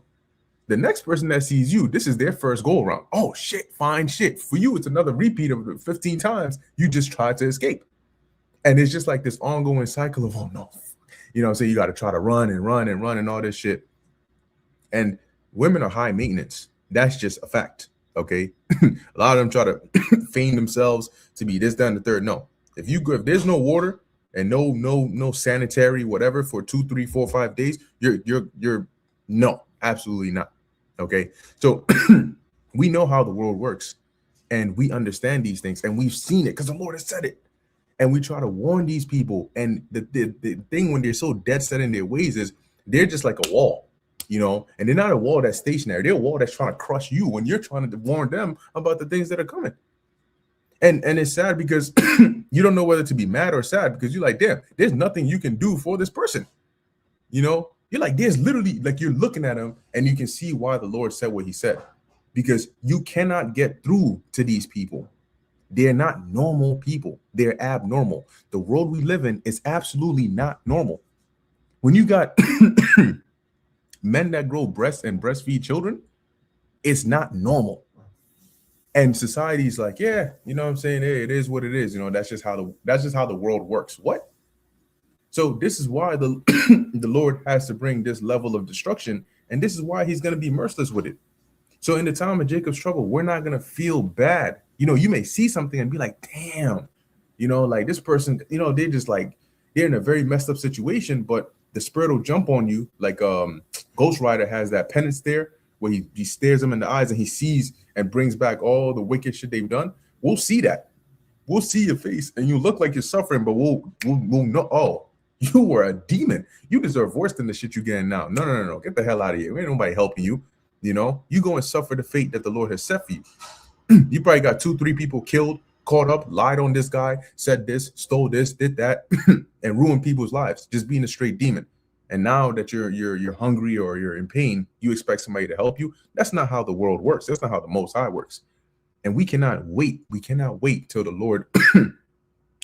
The next person that sees you, this is their first go around. Oh shit, fine shit. For you, it's another repeat of 15 times you just tried to escape. And it's just like this ongoing cycle of, oh no, so you got to try to run and all this shit. And women are high maintenance. That's just a fact. Okay. A lot of them try to feign themselves to be this, that, and the third. No, if there's no water and no sanitary whatever for 2, 3, 4, 5 days, you're no, absolutely not. Okay, so we know how the world works, and we understand these things, and we've seen it because the Lord has said it. And we try to warn these people. And the thing when they're so dead set in their ways is they're just like a wall, and they're not a wall that's stationary. They're a wall that's trying to crush you when you're trying to warn them about the things that are coming. And it's sad because you don't know whether to be mad or sad, because you're like, damn, there's nothing you can do for this person. You're like, there's literally, like, you're looking at him and you can see why the Lord said what he said, because you cannot get through to these people. They're not normal people. They're abnormal. The world we live in is absolutely not normal. When you got men that grow breasts and breastfeed children, it's not normal. And society's like, yeah, you know what I'm saying? Hey, it is what it is. That's just how the world works. What? So this is why the the Lord has to bring this level of destruction, and this is why he's going to be merciless with it. So in the time of Jacob's trouble, we're not going to feel bad. You may see something and be like, damn, like this person, they're just like, they're in a very messed up situation, but the spirit will jump on you. Like Ghost Rider has that penance stare where he stares them in the eyes and he sees and brings back all the wicked shit they've done. We'll see that. We'll see your face and you look like you're suffering, but we'll know, oh, you were a demon. You deserve worse than the shit you're getting now. No. Get the hell out of here. Ain't nobody helping you. You go and suffer the fate that the Lord has set for you. You probably got 2-3 people killed, caught up, lied on this guy, said this, stole this, did that, and ruined people's lives, just being a straight demon. And now that you're hungry or you're in pain, you expect somebody to help you. That's not how the world works. That's not how the Most High works. And we cannot wait. We cannot wait till the Lord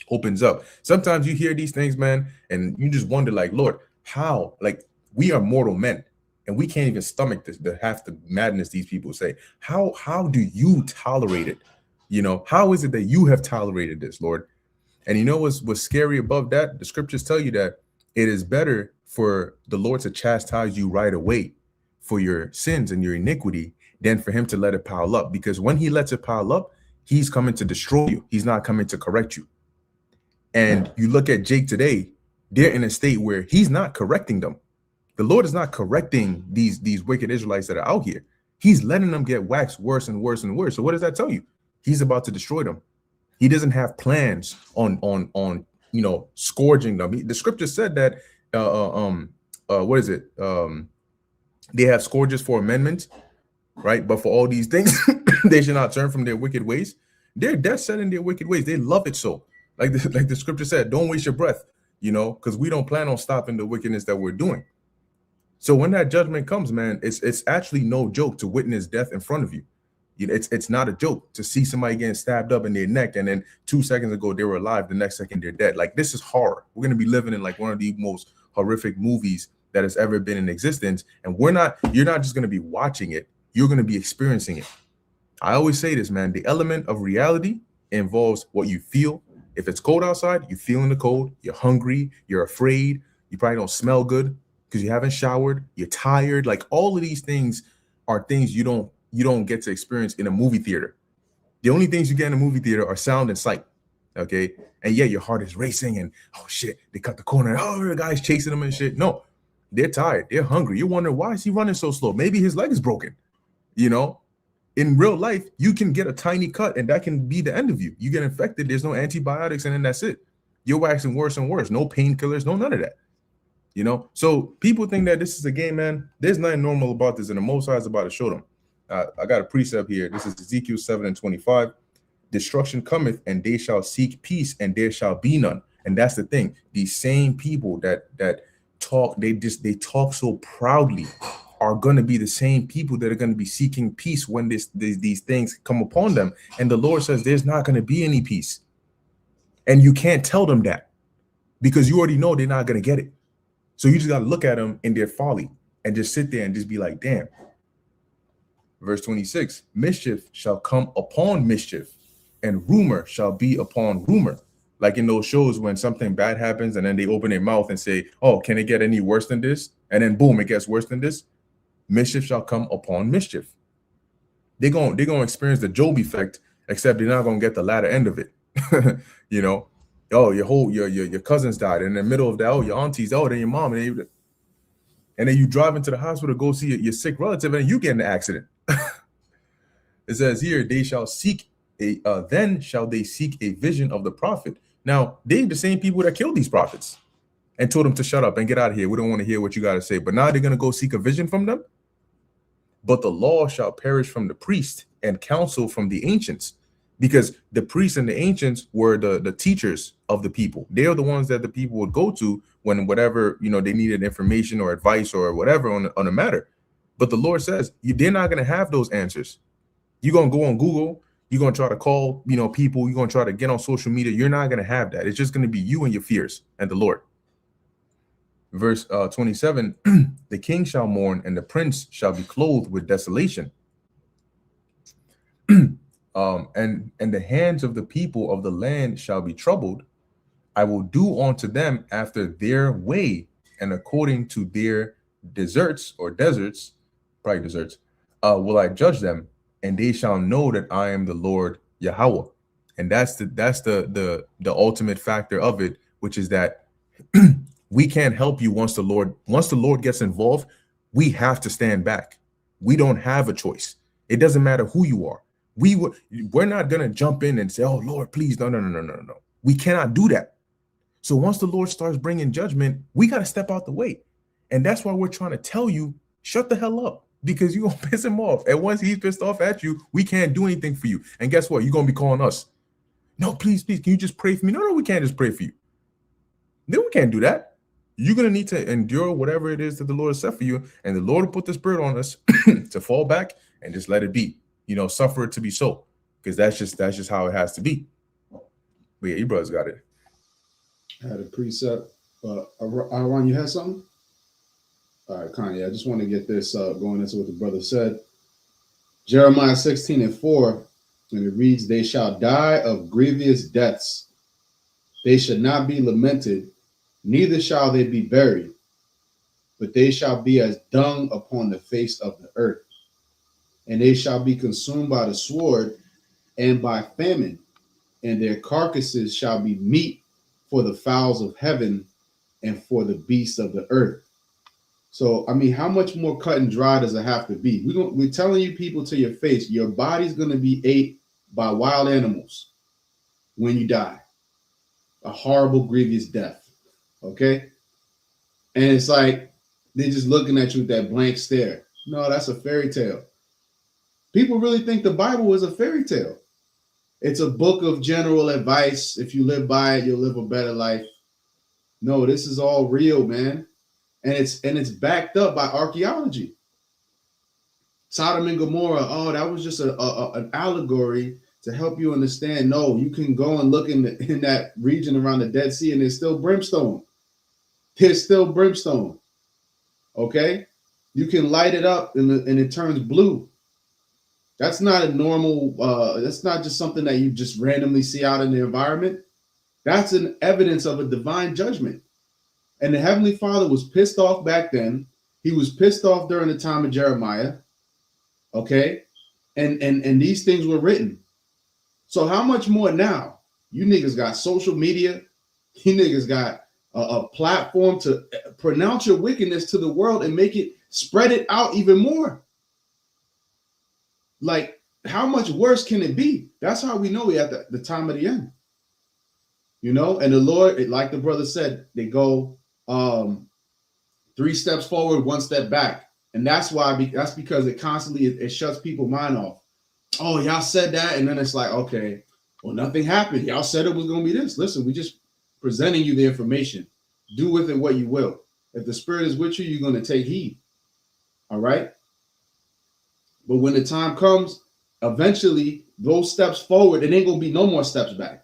opens up. Sometimes you hear these things, man, and you just wonder, like, Lord, how? Like, we are mortal men. And we can't even stomach the half the madness these people say. How do you tolerate it? How is it that you have tolerated this, Lord? And what's scary above that? The scriptures tell you that it is better for the Lord to chastise you right away for your sins and your iniquity than for him to let it pile up. Because when he lets it pile up, he's coming to destroy you. He's not coming to correct you. And you look at Jake today, they're in a state where he's not correcting them. The Lord is not correcting these wicked Israelites that are out here. He's letting them get waxed worse and worse and worse. So what does that tell you? He's about to destroy them. He doesn't have plans on scourging them. The scripture said that what is it? They have scourges for amendment, right? But for all these things, they should not turn from their wicked ways. They're dead set in their wicked ways. They love it so. Like the scripture said, don't waste your breath, because we don't plan on stopping the wickedness that we're doing. So when that judgment comes, man, it's actually no joke to witness death in front of you. It's not a joke to see somebody getting stabbed up in their neck, and then 2 seconds ago they were alive, the next second they're dead. Like, this is horror. We're going to be living in like one of the most horrific movies that has ever been in existence. And you're not just going to be watching it, you're going to be experiencing it. I always say this, man, the element of reality involves what you feel. If it's cold outside, you're feeling the cold, you're hungry, you're afraid, you probably don't smell good because you haven't showered, you're tired. Like, all of these things are things you don't get to experience in a movie theater. The only things you get in a movie theater are sound and sight. Okay. And yeah, your heart is racing and, oh shit, they cut the corner. Oh, the guy's chasing them and shit. No, they're tired. They're hungry. You're wondering, why is he running so slow? Maybe his leg is broken. In real life, you can get a tiny cut and that can be the end of you. You get infected. There's no antibiotics and then that's it. You're waxing worse and worse. No painkillers, no none of that. So people think that this is a game, man. There's nothing normal about this, and the Most High is about to show them. I got a precept here. This is Ezekiel 7:25. Destruction cometh, and they shall seek peace, and there shall be none. And that's the thing. These same people that talk, they talk so proudly, are going to be the same people that are going to be seeking peace when these things come upon them. And the Lord says there's not going to be any peace. And you can't tell them that because you already know they're not going to get it. So you just got to look at them in their folly and just sit there and just be like, damn. Verse 26, mischief shall come upon mischief, and rumor shall be upon rumor. Like in those shows when something bad happens and then they open their mouth and say, oh, can it get any worse than this? And then boom, it gets worse than this. Mischief shall come upon mischief. They're going to experience the Job effect, except they're not going to get the latter end of it. Oh, your cousin's died. In the middle of that, oh, your aunties, oh, then your mom. And And then you drive into the hospital to go see your sick relative, and you get in an accident. It says here, they shall seek then shall they seek a vision of the prophet. Now, they the same people that killed these prophets and told them to shut up and get out of here. We don't want to hear what you got to say. But now they're going to go seek a vision from them. But the law shall perish from the priest and counsel from the ancients, because the priests and the ancients were the teachers of the people. They are the ones that the people would go to when whatever, they needed information or advice or whatever on a matter. But the Lord says they're not going to have those answers. You're going to go on Google. You're going to try to call, people. You're going to try to get on social media. You're not going to have that. It's just going to be you and your fears and the Lord. Verse 27, the king shall mourn and the prince shall be clothed with desolation. And the hands of the people of the land shall be troubled. I will do unto them after their way and according to their deserts, will I judge them, and they shall know that I am the Lord Yahawah. And that's the ultimate factor of it, which is that we can't help you once the Lord gets involved. We have to stand back. We don't have a choice. It doesn't matter who you are. We're not gonna jump in and say, "Oh Lord, please, no." We cannot do that. So once the Lord starts bringing judgment, we got to step out the way, and that's why we're trying to tell you, shut the hell up, because you're gonna piss him off. And once he's pissed off at you, we can't do anything for you. And guess what? You're gonna be calling us. No, please, can you just pray for me? No, we can't just pray for you. Then we can't do that. You're going to need to endure whatever it is that the Lord has set for you. And the Lord will put the spirit on us to fall back and just let it be, suffer it to be so, because that's just how it has to be. But yeah, you brothers got it. I had a precept. Aaron, you had something? All right, Kanye, I just want to get this going into what the brother said. Jeremiah 16:4, and it reads, they shall die of grievous deaths. They should not be lamented, neither shall they be buried, but they shall be as dung upon the face of the earth. And they shall be consumed by the sword and by famine, and their carcasses shall be meat for the fowls of heaven and for the beasts of the earth. So, how much more cut and dry does it have to be? We're telling you people to your face, your body's going to be ate by wild animals when you die. A horrible, grievous death. Okay? And it's like they're just looking at you with that blank stare. No, that's a fairy tale. People really think the Bible is a fairy tale. It's a book of general advice. If you live by it, you'll live a better life. No, this is all real, man. And it's backed up by archaeology. Sodom and Gomorrah, that was just an allegory to help you understand. No, you can go and look in that region around the Dead Sea, and there's still brimstone. There's still brimstone. Okay? You can light it up and it turns blue. That's not a normal, that's not just something that you just randomly see out in the environment. That's an evidence of a divine judgment. And the Heavenly Father was pissed off back then. He was pissed off during the time of Jeremiah. Okay? And these things were written. So how much more now? You niggas got social media. You niggas got a platform to pronounce your wickedness to the world and spread it out even more. Like, how much worse can it be? That's how we know we're at the time of the end. And the Lord, like the brother said, they go 3 steps forward, 1 step back. And that's because it constantly, it shuts people's mind off. Oh, y'all said that. And then it's like, okay, well, nothing happened. Y'all said it was going to be this. Listen, we just presenting you the information. Do with it what you will. If the Spirit is with you, you're going to take heed. All right? But when the time comes, eventually, those steps forward, it ain't going to be no more steps back.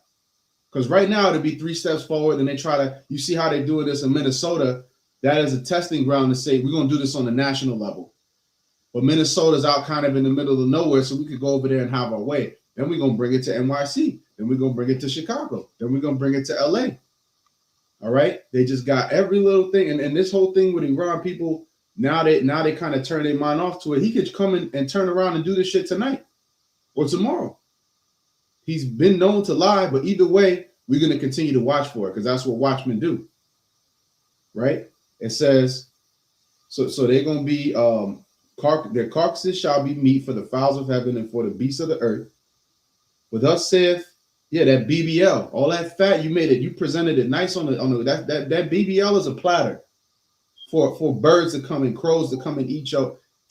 Because right now, it'll be 3 steps forward, and you see how they're doing this in Minnesota. That is a testing ground to say, we're going to do this on the national level. But Minnesota's out kind of in the middle of nowhere, so we could go over there and have our way. Then we're going to bring it to NYC. Then we're going to bring it to Chicago. Then we're going to bring it to LA. All right? They just got every little thing. And this whole thing with Iran, people, now they kind of turn their mind off to it. He could come in and turn around and do this shit tonight or tomorrow. He's been known to lie, but either way, we're going to continue to watch for it because that's what watchmen do. Right? It says, So they're gonna be their carcasses shall be meat for the fowls of heaven and for the beasts of the earth. But thus saith, yeah, that BBL, all that fat you made it, you presented it nice on the that BBL is a platter for birds to come and crows to come and eat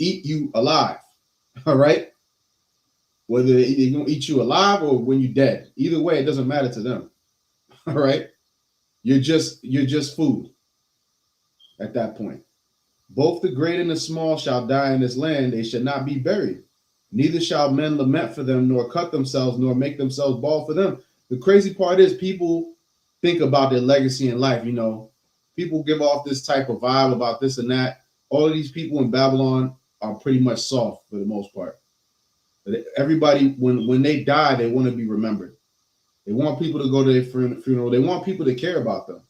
you alive. All right. Whether they're gonna eat you alive or when you're dead. Either way, it doesn't matter to them. All right. You're just food at that point. Both the great and the small shall die in this land, they shall not be buried. Neither shall men lament for them, nor cut themselves, nor make themselves bald for them. The crazy part is people think about their legacy in life. You know, people give off this type of vibe about this and that. All of these people in Babylon are pretty much soft for the most part. But everybody, when they die, they want to be remembered. They want people to go to their funeral. They want people to care about them.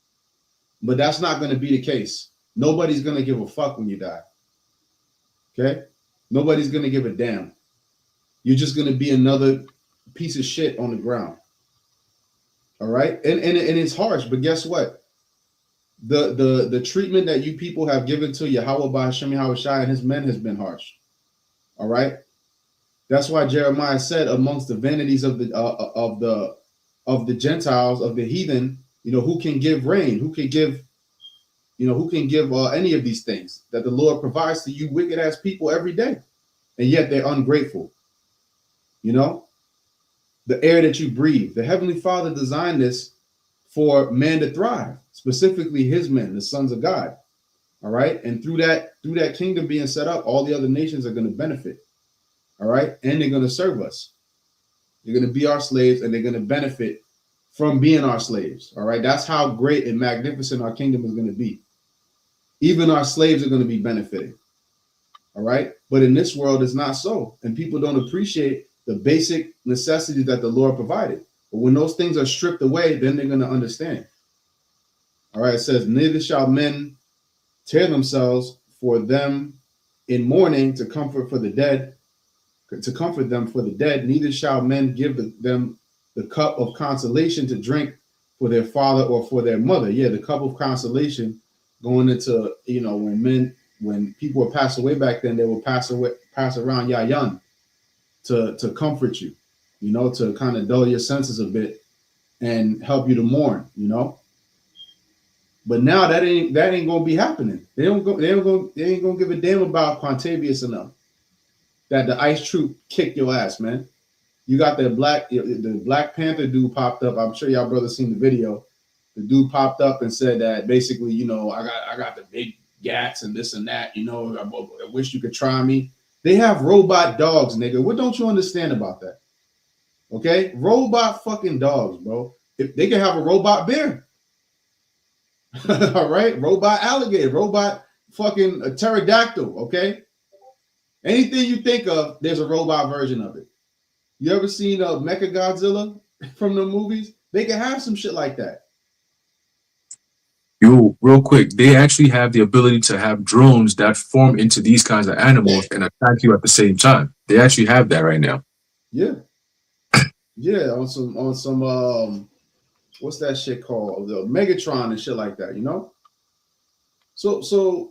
But that's not going to be the case. Nobody's going to give a fuck when you die. Okay? Nobody's going to give a damn. You're just going to be another piece of shit on the ground. All right? And it's harsh, but guess what? The treatment that you people have given to YAHAWASHI and his men has been harsh. All right? That's why Jeremiah said, amongst the vanities of the Gentiles, of the heathen, you know, who can give rain, who can give any of these things that the Lord provides to you wicked ass people every day, and yet they're ungrateful. You know, the air that you breathe, the Heavenly Father designed this for man to thrive, specifically his men, the sons of God. All right. And through that kingdom being set up, all the other nations are going to benefit. All right. And they're going to serve us. They're going to be our slaves, and they're going to benefit from being our slaves. All right. That's how great and magnificent our kingdom is going to be. Even our slaves are going to be benefiting. All right. But in this world, it's not so. And people don't appreciate the basic necessities that the Lord provided. But when those things are stripped away, then they're going to understand. All right. It says, neither shall men tear themselves for them in mourning to comfort them for the dead. Neither shall men give them the cup of consolation to drink for their father or for their mother. Yeah, the cup of consolation going into, you know, when people would pass away back then, they would pass around yayan to comfort you, you know, to kind of dull your senses a bit and help you to mourn, you know. But now that ain't gonna be happening. They ain't gonna give a damn about Quantavious enough. That the ICE troop kicked your ass, man. You got the Black Panther dude popped up. I'm sure y'all brothers seen the video. The dude popped up and said that basically, you know, I got the big gats and this and that. You know, I wish you could try me. They have robot dogs, nigga. What don't you understand about that? Okay, robot fucking dogs, bro. If they can have a robot bear, all right, robot alligator, robot fucking a pterodactyl. Okay, anything you think of, there's a robot version of it. You ever seen Mechagodzilla from the movies? They can have some shit like that. Yo, real quick, they actually have the ability to have drones that form into these kinds of animals and attack you at the same time. They actually have that right now. Yeah. Yeah, on some what's that shit called? The Megatron and shit like that, you know? So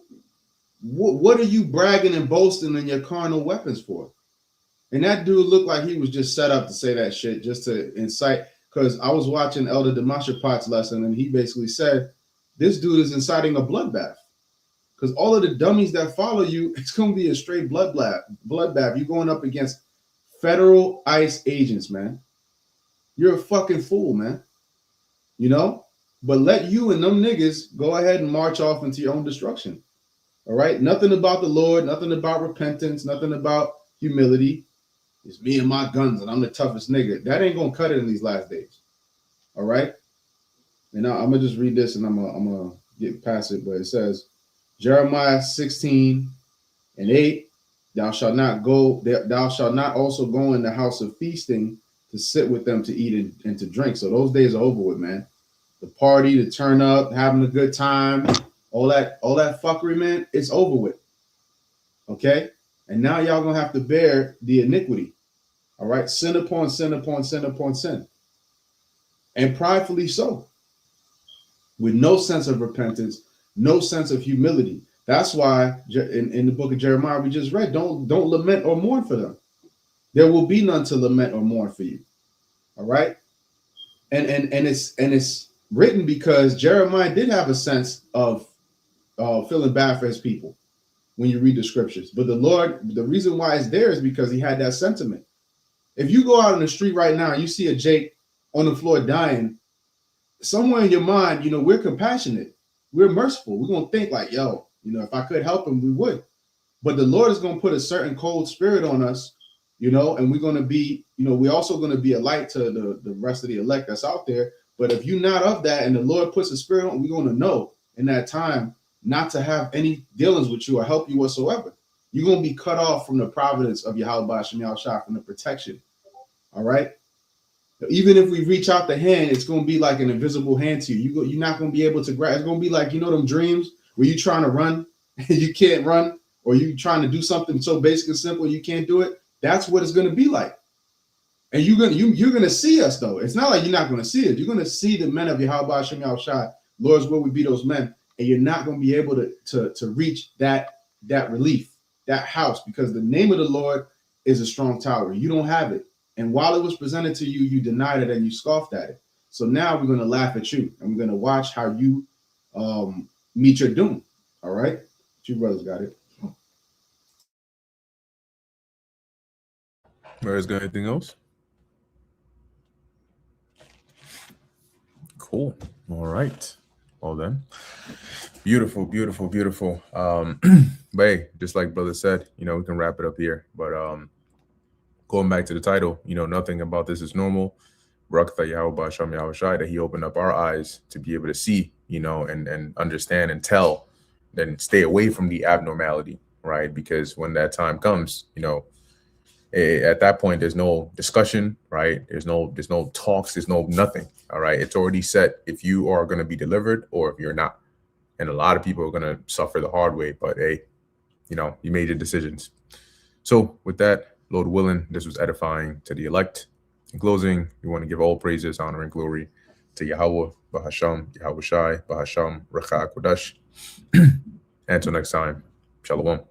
what are you bragging and boasting in your carnal weapons for? And that dude looked like he was just set up to say that shit just to incite, because I was watching Elder Demashapat's lesson, and he basically said, this dude is inciting a bloodbath. Because all of the dummies that follow you, it's going to be a straight bloodbath. You're going up against federal ICE agents, man. You're a fucking fool, man. You know? But let you and them niggas go ahead and march off into your own destruction. All right? Nothing about the Lord, nothing about repentance, nothing about humility. It's me and my guns, and I'm the toughest nigga. That ain't going to cut it in these last days. All right? And now I'm going to just read this, and I'm gonna get past it. But it says, Jeremiah 16:8, thou shalt not also go in the house of feasting to sit with them to eat and to drink. So those days are over with, man. The party, to turn up, having a good time, all that fuckery, man, it's over with. Okay? And now y'all gonna have to bear the iniquity. All right, sin upon sin upon sin upon sin. And pridefully so. With no sense of repentance, no sense of humility. That's why in the book of Jeremiah we just read, don't lament or mourn for them. There will be none to lament or mourn for you. All right. And it's written because Jeremiah did have a sense of feeling bad for his people when you read the scriptures. But the Lord, the reason why it's there is because he had that sentiment. If you go out on the street right now and you see a Jake on the floor dying, somewhere in your mind, you know, we're compassionate, we're merciful. We're going to think like, yo, you know, if I could help him, we would. But the Lord is going to put a certain cold spirit on us, you know, and we're going to be, you know, we're also going to be a light to the rest of the elect that's out there. But if you're not of that and the Lord puts a spirit on, we're going to know in that time not to have any dealings with you or help you whatsoever. You're going to be cut off from the providence of YAHAWASHI, from the protection. All right. Even if we reach out the hand, it's going to be like an invisible hand to you. You're not going to be able to grab. It's going to be like, you know, them dreams where you're trying to run and you can't run, or you're trying to do something so basic and simple you can't do it. That's what it's going to be like. And you're going to see us, though. It's not like you're not going to see it. You're going to see the men of YAHAWASHI. Lord's will we be those men, and you're not going to be able to reach that relief, that house, because the name of the Lord is a strong tower. You don't have it. And while it was presented to you, you denied it and you scoffed at it. So now we're going to laugh at you, and we're going to watch how you meet your doom. All right? Two brothers got it. Where's got anything else? Cool. All right. Well then, beautiful, beautiful, beautiful. But hey, just like brother said, you know, we can wrap it up here. But going back to the title, you know, nothing about this is normal. That he opened up our eyes to be able to see, you know, and understand and tell, then stay away from the abnormality, right? Because when that time comes, you know, at that point, there's no discussion, right? There's no talks, there's no nothing. All right. It's already set if you are going to be delivered or if you're not. And a lot of people are going to suffer the hard way. But hey, you know, you made your decisions. So with that, Lord willing, this was edifying to the elect. In closing, we want to give all praises, honor, and glory to Yahweh, Bahasham, YAHAWASHI, Bahasham, Recha Kodash. Until next time, Shalom.